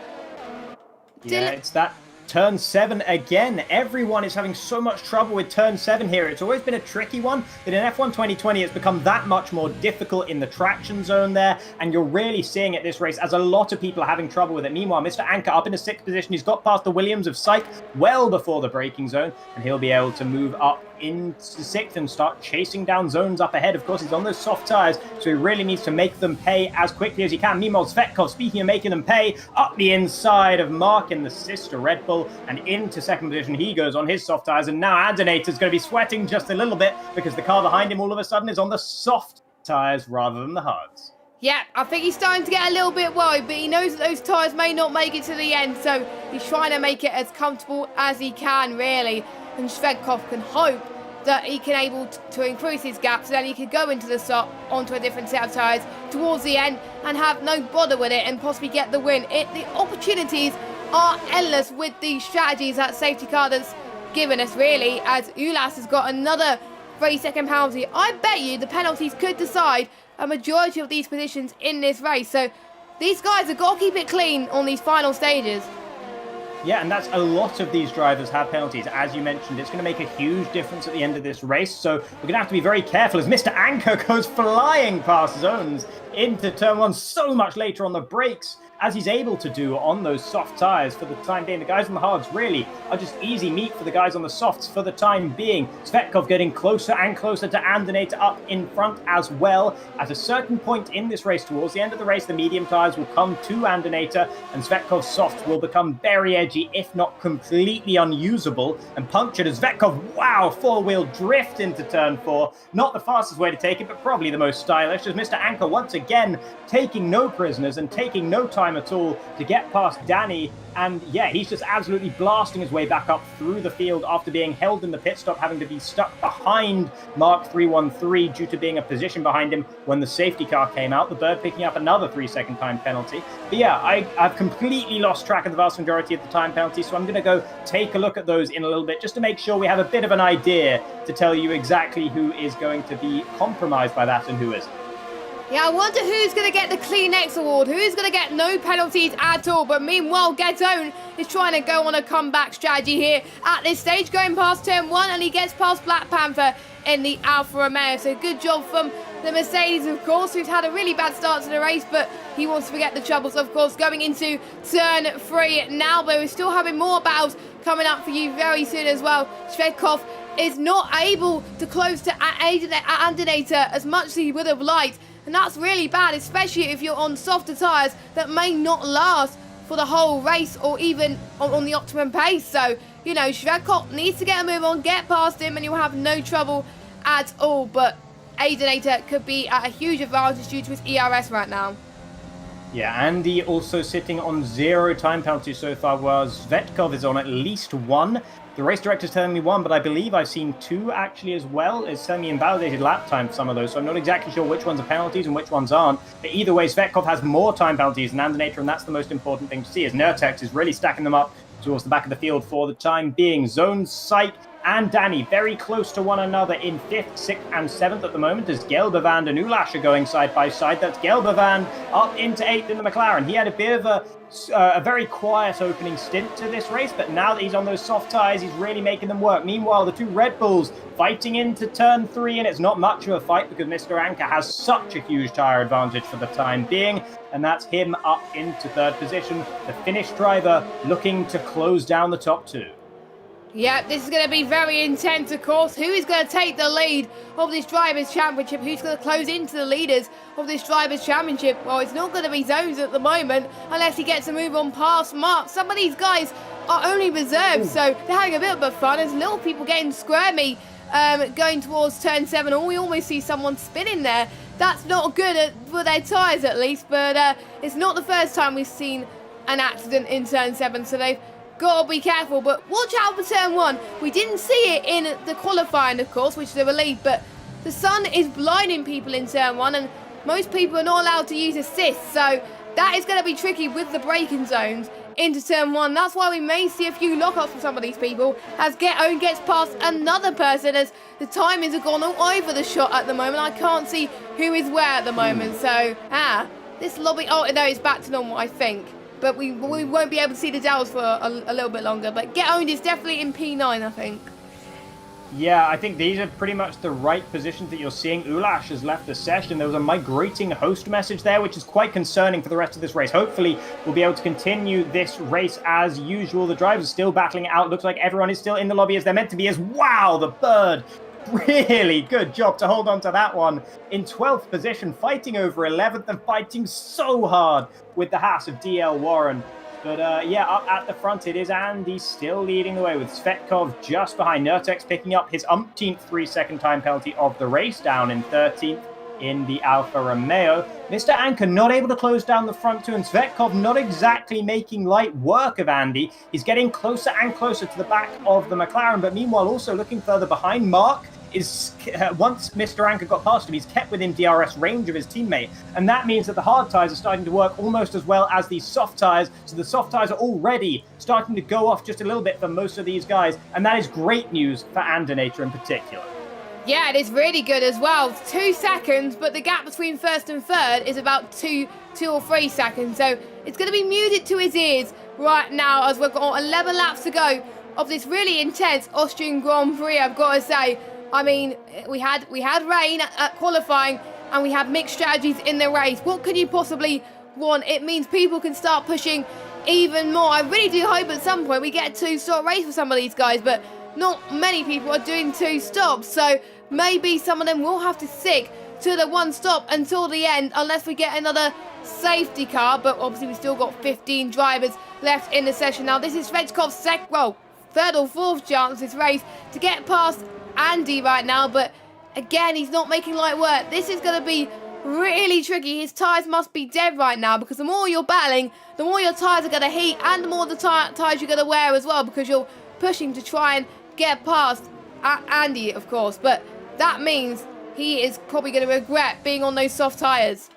Yeah, it's that turn 7 again. Everyone is having so much trouble with turn 7 here. It's always been a tricky one, but in F1 2020 it's become that much more difficult in the traction zone there, and you're really seeing it this race as a lot of people are having trouble with it. Meanwhile, Mr. Anker up in the 6th position. He's got past the Williams of Syke well before the braking zone, and he'll be able to move up into 6th and start chasing down zones up ahead. Of course, he's on those soft tyres, so he really needs to make them pay as quickly as he can. Meanwhile, Svetkov, speaking of making them pay, up the inside of Mark in the sister Red Bull, and into 2nd position he goes on his soft tyres, and now Andonator's going to be sweating just a little bit because the car behind him all of a sudden is on the soft tyres rather than the hards. Yeah, I think he's starting to get a little bit worried, but he knows that those tyres may not make it to the end, so he's trying to make it as comfortable as he can, really. And Shvedkov can hope that he can able to increase his gap, so then he could go into the stop onto a different set of tyres towards the end and have no bother with it and possibly get the win. The opportunities are endless with the strategies that safety car that's given us, really, as Ulas has got another 3-second penalty. I bet you the penalties could decide a majority of these positions in this race, so these guys have got to keep it clean on these final stages. Yeah, and that's a lot of these drivers have penalties. As you mentioned, it's going to make a huge difference at the end of this race. So we're going to have to be very careful as Mr. Anchor goes flying past zones into turn one so much later on the brakes, as he's able to do on those soft tires for the time being. The guys on the hards really are just easy meat for the guys on the softs for the time being. Svetkov getting closer and closer to Andernator up in front as well. At a certain point in this race, towards the end of the race, the medium tires will come to Andernator and Svetkov's softs will become very edgy, if not completely unusable, and punctured as Svetkov, wow, four-wheel drift into turn four. Not the fastest way to take it, but probably the most stylish, as Mr. Anchor once again taking no prisoners and taking no time at all to get past Danny. And yeah, he's just absolutely blasting his way back up through the field after being held in the pit stop, having to be stuck behind Mark 313 due to being a position behind him when the safety car came out. The Bird picking up another 3-second time penalty. But yeah, I've completely lost track of the vast majority of the time penalties, so I'm going to go take a look at those in a little bit just to make sure we have a bit of an idea to tell you exactly who is going to be compromised by that and who isn't. Yeah, I wonder who's going to get the Clean X award, who's going to get no penalties at all. But meanwhile, Getone is trying to go on a comeback strategy here at this stage, going past turn one, and he gets past Black Panther in the Alfa Romeo. So good job from the Mercedes, of course, who's had a really bad start to the race, but he wants to forget the troubles, of course, going into turn three now. But we're still having more battles coming up for you very soon as well. Svetkov is not able to close to Andernator as much as he would have liked. And that's really bad, especially if you're on softer tyres that may not last for the whole race or even on the optimum pace. So, you know, Svetkov needs to get a move on, get past him, and you'll have no trouble at all. But Andernator could be at a huge advantage due to his ERS right now. Yeah, Andy also sitting on 0 time penalties so far, while Svetkov is on at least 1. The race director's telling me 1, but I believe I've seen 2 actually as well. It's telling me invalidated lap time for some of those, so I'm not exactly sure which ones are penalties and which ones aren't. But either way, Svetkov has more time penalties than Andernator, and that's the most important thing to see, as Nurtex is really stacking them up towards the back of the field for the time being. Zone, Sight, and Danny very close to one another in 5th, 6th, and 7th at the moment, as Gelbevand and Ulash are going side by side. That's Gelbevand up into 8th in the McLaren. He had a bit of a very quiet opening stint to this race, but now that he's on those soft tyres, he's really making them work. Meanwhile, the 2 Red Bulls fighting into turn 3, and it's not much of a fight because Mr. Anchor has such a huge tyre advantage for the time being, and that's him up into 3rd position. The Finnish driver looking to close down the top 2. Yeah, this is going to be very intense, of course. Who is going to take the lead of this Drivers' Championship? Who's going to close into the leaders of this Drivers' Championship? Well, it's not going to be Zones at the moment, unless he gets a move on past Mark. Some of these guys are only reserves, so they're having a bit of fun. There's little people getting squirmy going towards turn 7. We always see someone spinning there. That's not good for their tyres, at least, but it's not the first time we've seen an accident in turn 7, so they've got to be careful. But watch out for turn 1. We didn't see it in the qualifying, of course, which is a relief, but the sun is blinding people in turn 1, and most people are not allowed to use assists, so that is going to be tricky with the braking zones into turn 1. That's why we may see a few lockups for some of these people, as Getone gets past another person, as the timings have gone all over the shot at the moment. I can't see who is where at the moment, so this lobby, no, it's back to normal, I think. But we won't be able to see the Dells for a little bit longer. But Getone is definitely in P9, I think. Yeah, I think these are pretty much the right positions that you're seeing. Ulash has left the session. There was a migrating host message there, which is quite concerning for the rest of this race. Hopefully, we'll be able to continue this race as usual. The drivers are still battling it out. Looks like everyone is still in the lobby as they're meant to be. As wow, the Bird. Really good job to hold on to that one. In 12th position, fighting over 11th and fighting so hard with the Haas of DL Warren. But yeah, up at the front, it is Andy still leading the way with Svetkov just behind. Nurtex picking up his umpteenth 3-second time penalty of the race, down in 13th in the Alfa Romeo. Mr. Anchor not able to close down the front 2, and Svetkov not exactly making light work of Andy. He's getting closer and closer to the back of the McLaren, but meanwhile also looking further behind. Mark is, once Mr. Anchor got past him, he's kept within DRS range of his teammate, and that means that the hard tyres are starting to work almost as well as the soft tyres, so the soft tyres are already starting to go off just a little bit for most of these guys, and that is great news for Andernator in particular. Yeah, it is really good as well. 2 seconds, but the gap between first and third is about two or 3 seconds. So it's going to be music to his ears right now as we've got 11 laps to go of this really intense Austrian Grand Prix, I've got to say. I mean, we had rain at qualifying and we had mixed strategies in the race. What could you possibly want? It means people can start pushing even more. I really do hope at some point we get a 2-stop race for some of these guys, but not many people are doing 2 stops, so maybe some of them will have to stick to the 1 stop until the end unless we get another safety car. But obviously we've still got 15 drivers left in the session. Now this is Svechkov's third or fourth chance this race to get past Andy right now, but again he's not making light work. This is going to be really tricky. His tyres must be dead right now, because the more you're battling, the more your tyres are going to heat and the more the tyres you're going to wear as well, because you're pushing to try and get past Andy, of course. But that means he is probably going to regret being on those soft tyres.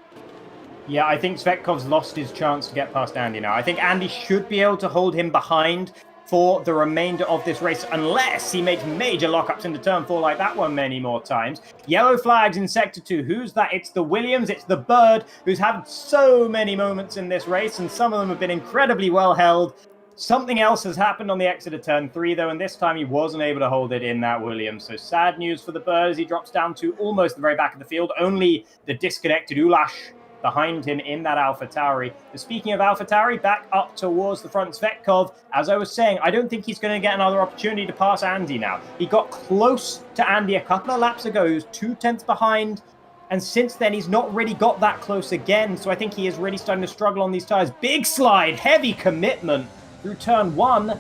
Yeah, I think Svetkov's lost his chance to get past Andy now. I think Andy should be able to hold him behind for the remainder of this race, unless he makes major lockups into turn 4 like that one many more times. Yellow flags in Sector 2. Who's that? It's the Williams, it's the Bird, who's had so many moments in this race, and some of them have been incredibly well held. Something else has happened on the exit of turn 3, though, and this time he wasn't able to hold it in that Williams. So sad news for the Bird as he drops down to almost the very back of the field. Only the disconnected Ulash behind him in that AlphaTauri. But speaking of AlphaTauri, back up towards the front, Svetkov. As I was saying, I don't think he's going to get another opportunity to pass Andy now. He got close to Andy a couple of laps ago. He was 2 tenths behind. And since then, he's not really got that close again. So I think he is really starting to struggle on these tyres. Big slide, heavy commitment through turn 1.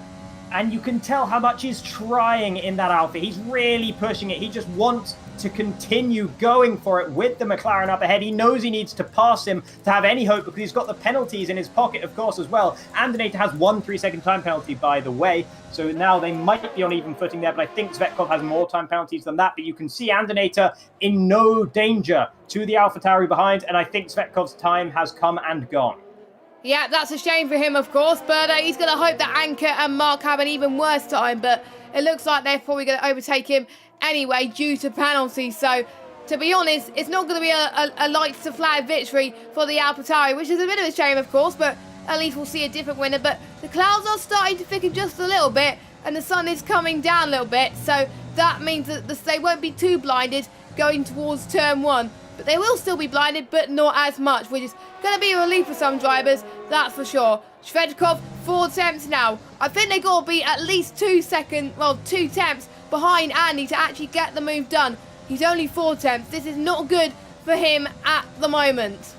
And you can tell how much he's trying in that Alpha. He's really pushing it. He just wants to continue going for it with the McLaren up ahead. He knows he needs to pass him to have any hope, because he's got the penalties in his pocket, of course, as well. Andonator has 1 3-second time penalty, by the way. So now they might be on even footing there, but I think Svetkov has more time penalties than that. But you can see Andonator in no danger to the AlphaTauri behind, and I think Svetkov's time has come and gone. Yeah, that's a shame for him, of course, but he's going to hope that Anker and Mark have an even worse time, but it looks like they're probably going to overtake him anyway due to penalties. So, to be honest, it's not going to be a lights to flag victory for the AlphaTauri, which is a bit of a shame, of course, but at least we'll see a different winner. But the clouds are starting to thicken just a little bit, and the sun is coming down a little bit, so that means that they won't be too blinded going towards turn 1. But they will still be blinded, but not as much, which is going to be a relief for some drivers, that's for sure. Shvedkov, 4 attempts now. I think they got to be at least 2 attempts behind Andy to actually get the move done. He's only 4 attempts. This is not good for him at the moment.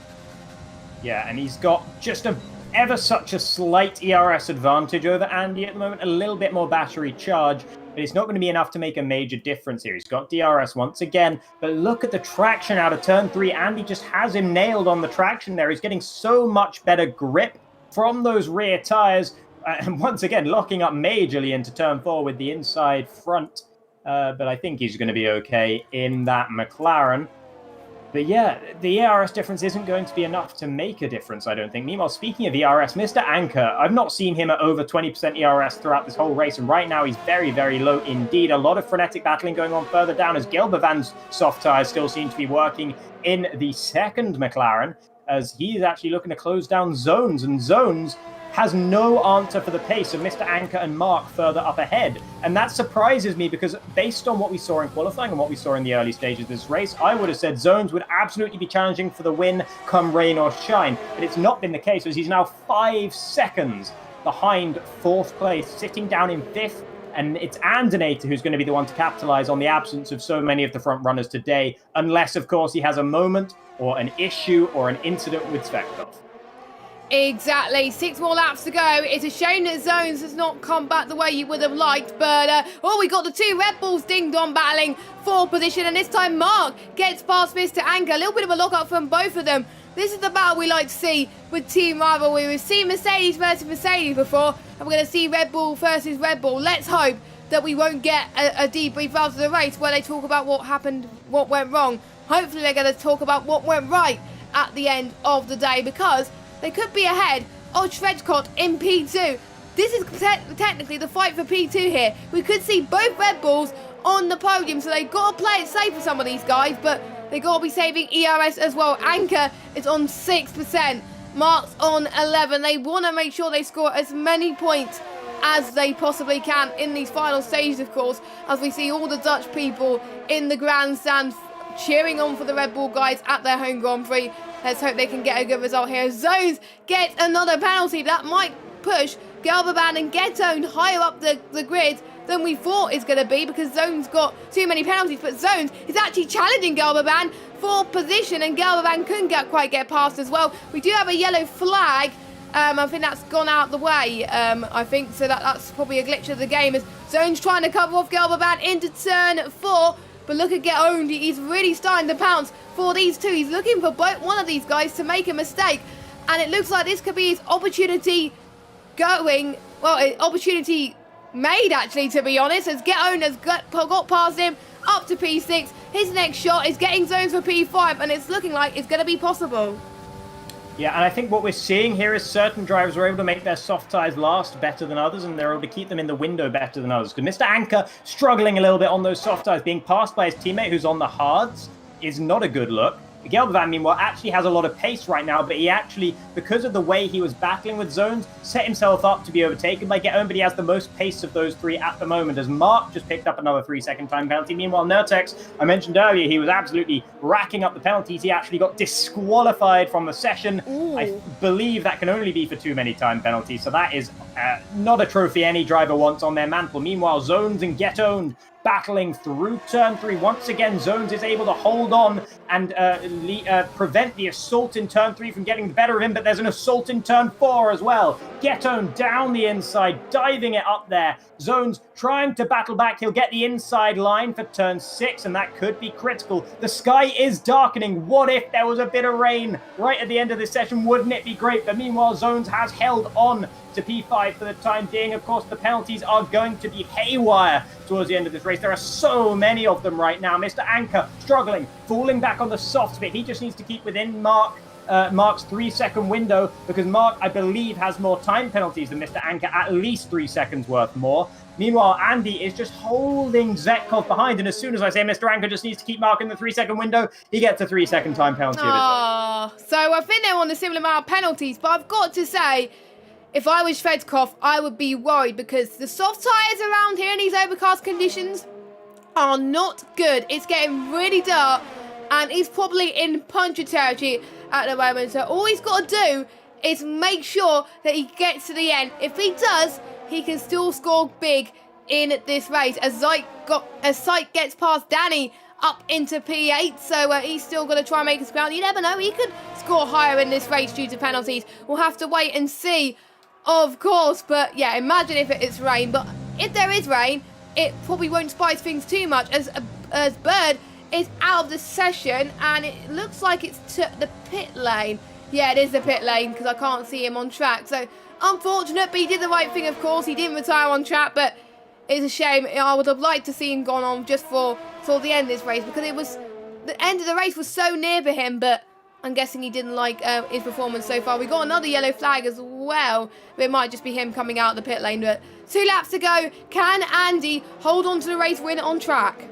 Yeah, and he's got just ever such a slight ERS advantage over Andy at the moment, a little bit more battery charge, but it's not going to be enough to make a major difference here. He's got DRS once again, but look at the traction out of turn 3. Andy just has him nailed on the traction there. He's getting so much better grip from those rear tyres, and once again locking up majorly into turn 4 with the inside front, but I think he's going to be okay in that McLaren. But yeah, the ERS difference isn't going to be enough to make a difference, I don't think. Meanwhile, speaking of ERS, Mr. Anker, I've not seen him at over 20% ERS throughout this whole race, and right now he's very, very low indeed. A lot of frenetic battling going on further down, as Gelbavan's soft tyres still seem to be working in the second McLaren, as he's actually looking to close down Zones, and Zones has no answer for the pace of Mr. Anker and Mark further up ahead. And that surprises me, because based on what we saw in qualifying and what we saw in the early stages of this race, I would have said Zones would absolutely be challenging for the win come rain or shine. But it's not been the case, as he's now 5 seconds behind 4th place, sitting down in 5th. And it's Andonator who's going to be the one to capitalize on the absence of so many of the front runners today, unless, of course, he has a moment or an issue or an incident with Svetkov. Exactly. 6 more laps to go. It's a shame that Zones has not come back the way you would have liked, but we got the 2 Red Bulls ding-dong battling for position, and this time Mark gets past Mr. Anker. A little bit of a lockup from both of them. This is the battle we like to see with team rivalry. We've seen Mercedes versus Mercedes before, and we're going to see Red Bull versus Red Bull. Let's hope that we won't get a debrief after the race where they talk about what happened, what went wrong. Hopefully they're going to talk about what went right at the end of the day, because they could be ahead of Shvedkot in P2. This is technically the fight for P2 here. We could see both Red Bulls on the podium, so they've got to play it safe for some of these guys, but they've got to be saving ERS as well. Anchor is on 6%, Mark's on 11. They want to make sure they score as many points as they possibly can in these final stages, of course, as we see all the Dutch people in the grandstand cheering on for the Red Bull guys at their home Grand Prix. Let's hope they can get a good result here. Zones get another penalty. That might push Gelderban and Getone higher up the grid than we thought it's going to be, because Zones got too many penalties, but Zones is actually challenging Gelderban for position, and Gelderban couldn't quite get past as well. We do have a yellow flag. I think that's gone out the way, I think, so that's probably a glitch of the game, as Zones trying to cover off Gelderban into turn 4, but look at Getone, he's really starting to pounce for these two. He's looking for one of these guys to make a mistake, and it looks like this could be his opportunity opportunity made, actually, to be honest, as Getone has got past him up to P6. His next shot is getting Zones for P5, and it's looking like it's going to be possible. Yeah, and I think what we're seeing here is certain drivers are able to make their soft tyres last better than others, and they're able to keep them in the window better than others. Because Mr. Anchor struggling a little bit on those soft tyres, being passed by his teammate who's on the hards is not a good look. Geldervan, meanwhile, actually has a lot of pace right now, but he actually, because of the way he was battling with Zones, set himself up to be overtaken by Getone, but he has the most pace of those three at the moment, as Mark just picked up another 3-second time penalty. Meanwhile, Nurtex, I mentioned earlier, he was absolutely racking up the penalties. He actually got disqualified from the session. Ooh. I believe that can only be for too many time penalties, so that is not a trophy any driver wants on their mantle. Meanwhile, Zones and Getone battling through turn 3. Once again, Zones is able to hold on and prevent the assault in turn 3 from getting the better of him, but there's an assault in turn 4 as well. Getone down the inside, diving it up there. Zones trying to battle back. He'll get the inside line for turn 6, and that could be critical. The sky is darkening. What if there was a bit of rain right at the end of this session? Wouldn't it be great? But meanwhile, Zones has held on to P5 for the time being. Of course, the penalties are going to be haywire towards the end of this race. There are so many of them right now. Mr. Anchor struggling, falling back on the soft bit. He just needs to keep within Mark's 3-second window, because Mark, I believe, has more time penalties than Mr. Anchor, at least 3 seconds worth more. Meanwhile, Andy is just holding Zetkov behind, and as soon as I say Mr. Anchor just needs to keep Mark in the 3-second window, he gets a 3-second time penalty of his own. So I think they're on a similar amount of penalties, but I've got to say, if I was Fedkov, I would be worried, because the soft tyres around here in these overcast conditions are not good. It's getting really dark, and he's probably in puncture territory at the moment. So all he's got to do is make sure that he gets to the end. If he does, he can still score big in this race. As Syke gets past Danny up into P8, so he's still going to try and make his ground. You never know, he could score higher in this race due to penalties. We'll have to wait and see, of course. But yeah, imagine if it's rain. But if there is rain, it probably won't spice things too much, as Bird is out of the session, and it looks like it's to the pit lane. Yeah, it is the pit lane, because I can't see him on track. So unfortunate, but he did the right thing, of course. He didn't retire on track, but it's a shame. I would have liked to see him gone on just for the end of this race, because the end of the race was so near for him, but I'm guessing he didn't like his performance so far. We got another yellow flag as well, but it might just be him coming out of the pit lane. But 2 laps to go. Can Andy hold on to the race win on track?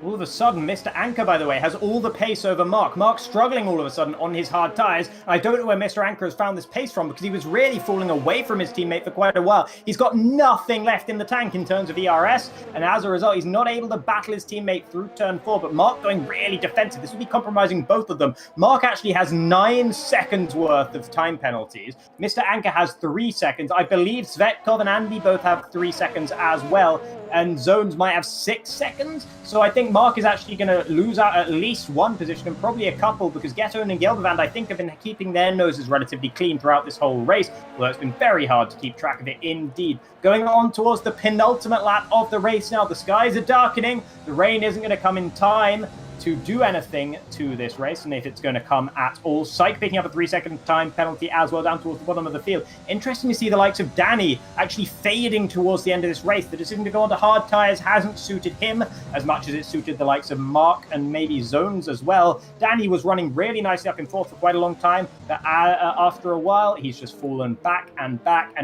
All of a sudden, Mr. Anchor, by the way, has all the pace over Mark. Mark's struggling all of a sudden on his hard tyres. I don't know where Mr. Anchor has found this pace from, because he was really falling away from his teammate for quite a while. He's got nothing left in the tank in terms of ERS, and as a result, he's not able to battle his teammate through turn 4, but Mark going really defensive. This would be compromising both of them. Mark actually has 9 seconds worth of time penalties. Mr. Anchor has 3 seconds. I believe Svetkov and Andy both have 3 seconds as well, and Zones might have 6 seconds. So I think Mark is actually going to lose out at least one position, and probably a couple, because Getone and Geldervan, I think, have been keeping their noses relatively clean throughout this whole race, although it's been very hard to keep track of it indeed. Going on towards the penultimate lap of the race now. The skies are darkening. The rain isn't going to come in time. to do anything to this race, and if it's going to come at all. Syke picking up a 3-second time penalty as well down towards the bottom of the field. Interesting to see the likes of Danny actually fading towards the end of this race. The decision to go onto hard tyres hasn't suited him as much as it suited the likes of Mark and maybe Zones as well. Danny was running really nicely up in fourth for quite a long time, but after a while, he's just fallen back, and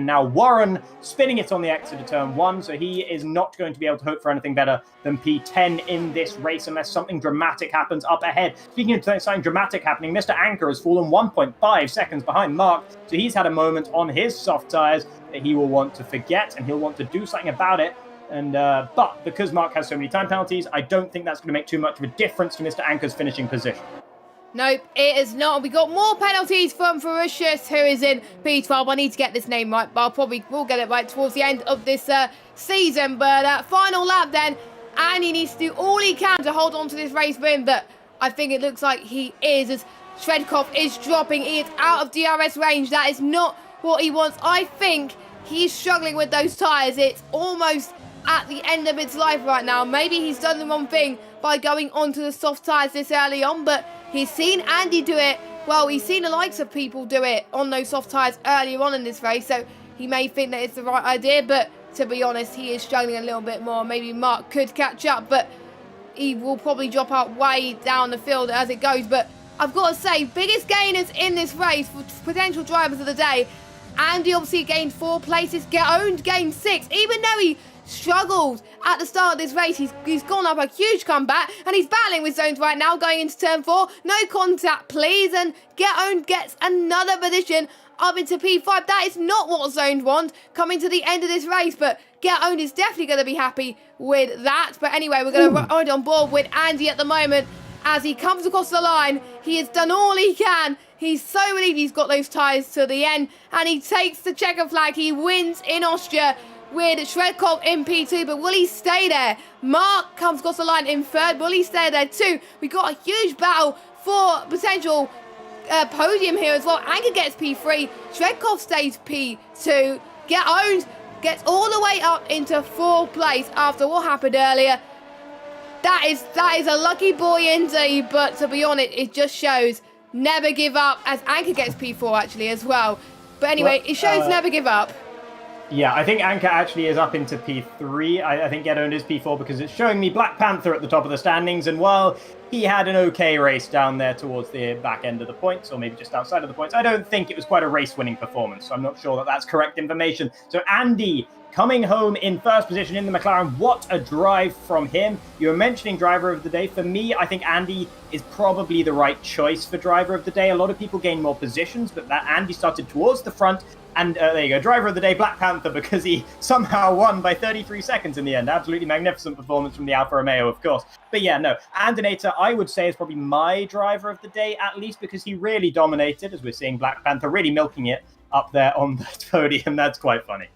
now Warren spinning it on the exit to turn 1, so he is not going to be able to hope for anything better than P10 in this race unless something dramatic happens up ahead. Speaking of something dramatic happening, Mr. Anchor has fallen 1.5 seconds behind Mark, so he's had a moment on his soft tyres that he will want to forget, and he'll want to do something about it. And but because Mark has so many time penalties, I don't think that's going to make too much of a difference to Mr. Anchor's finishing position. Nope, it is not. We got more penalties from Ferocious, who is in P12. I need to get this name right, but we'll get it right towards the end of this season. But final lap then, and he needs to do all he can to hold on to this race win. But I think it looks like he is, as Shredkov is dropping. He is out of DRS range. That is not what he wants. I think he's struggling with those tyres. It's almost at the end of its life right now. Maybe he's done the wrong thing by going onto the soft tyres this early on, but he's seen Andy do it. Well, he's seen the likes of people do it on those soft tyres earlier on in this race, so he may think that it's the right idea, but to be honest, he is struggling a little bit more. Maybe Mark could catch up, but he will probably drop out way down the field as it goes. But I've got to say, biggest gainers in this race for potential drivers of the day. Andy obviously gained 4 places, gained 6, even though he struggled at the start of this race. He's gone up a huge comeback, and he's battling with Zones right now going into turn 4. No contact, please, and Get Owned gets another position up into P5. That is not what Zones want coming to the end of this race, but Get Owned is definitely going to be happy with that. But anyway, we're going to ride on board with Andy at the moment as he comes across the line. He has done all he can. He's so relieved he's got those tyres to the end, and he takes the checker flag. He wins in Austria with Shredkov in P2, but will he stay there? Mark comes across the line in 3rd. Will he stay there too? We got a huge battle for potential podium here as well. Anchor gets P3. Shredkov stays P2. Get Owned gets all the way up into 4th place after what happened earlier. That is a lucky boy indeed, but to be honest, it just shows never give up, as Anchor gets P4 actually as well. But anyway, it shows never give up. Yeah, I think Anchor actually is up into P3. I think Get Owned is P4 because it's showing me Black Panther at the top of the standings. And while he had an okay race down there towards the back end of the points, or maybe just outside of the points, I don't think it was quite a race-winning performance. So I'm not sure that that's correct information. So Andy coming home in 1st position in the McLaren. What a drive from him. You were mentioning driver of the day. For me, I think Andy is probably the right choice for driver of the day. A lot of people gain more positions, but that Andy started towards the front. And there you go, driver of the day, Black Panther, because he somehow won by 33 seconds in the end. Absolutely magnificent performance from the Alfa Romeo, of course. But yeah, no, Andinator, I would say, is probably my driver of the day, at least because he really dominated, as we're seeing Black Panther really milking it up there on the podium. That's quite funny.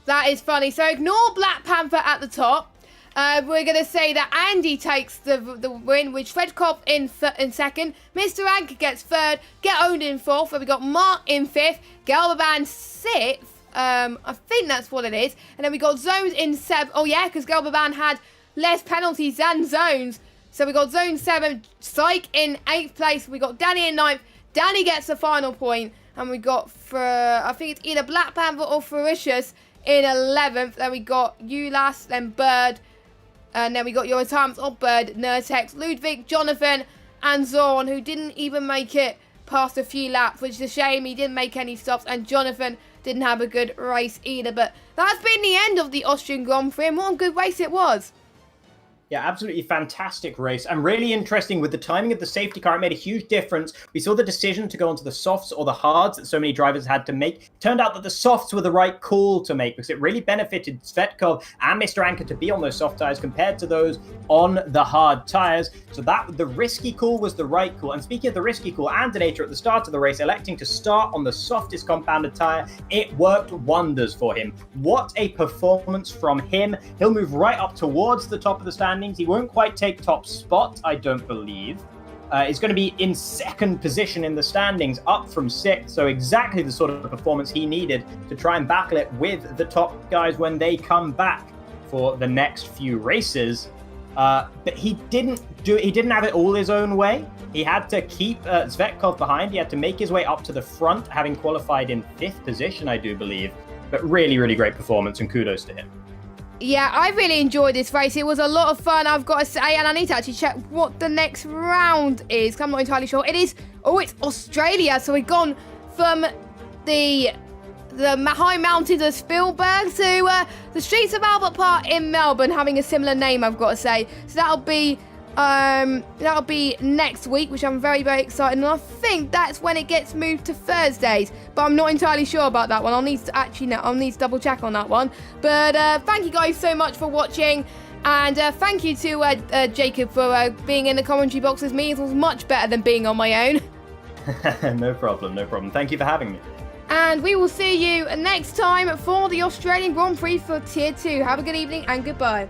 That is funny. So ignore Black Panther at the top. We're going to say that Andy takes the win with Shredkov in 2nd. Mr. Anchor gets 3rd. Get Owned in 4th. Where we got Mark in 5th. Galbaban 6th. I think that's what it is. And then we got Zones in 7th. Oh yeah, because Galbaban had less penalties than Zones. So we got Zone 7. Syke in 8th place. We got Danny in 9th. Danny gets the final point. And we got, I think it's either Black Panther or Ferocious in 11th. Then we got Ulas, then Bird. And then we got your times of Bird, Nurtex, Ludwig, Jonathan, and Zorn, who didn't even make it past a few laps, which is a shame. He didn't make any stops, and Jonathan didn't have a good race either. But that's been the end of the Austrian Grand Prix, and what a good race it was. Yeah, absolutely fantastic race, and really interesting with the timing of the safety car. It made a huge difference. We saw the decision to go onto the softs or the hards that so many drivers had to make. Turned out that the softs were the right call to make because it really benefited Svetkov and Mr. Anchor to be on those soft tires compared to those on the hard tires. So that the risky call was the right call. And speaking of the risky call, Andinator at the start of the race electing to start on the softest compounded tire, it worked wonders for him. What a performance from him. He'll move right up towards the top of the standings. He won't quite take top spot, I don't believe. He's going to be in 2nd position in the standings, up from 6th. So exactly the sort of performance he needed to try and battle it with the top guys when they come back for the next few races. But he didn't have it all his own way. He had to keep Zvetkov behind. He had to make his way up to the front, having qualified in 5th position, I do believe. But really, really great performance, and kudos to him. Yeah, I really enjoyed this race. It was a lot of fun, I've got to say, and I need to actually check what the next round is. I'm not entirely sure. It's Australia. So we've gone from the high mountains of Spielberg to the streets of Albert Park in Melbourne, having a similar name, I've got to say. So that'll be next week, which I'm very, very excited. And I think that's when it gets moved to Thursdays, but I'm not entirely sure about that one. I'll need to double check on that one. But thank you guys so much for watching, and thank you to Jacob for being in the commentary box with me. It was much better than being on my own. No problem. Thank you for having me. And we will see you next time for the Australian Grand Prix for Tier 2. Have a good evening and goodbye.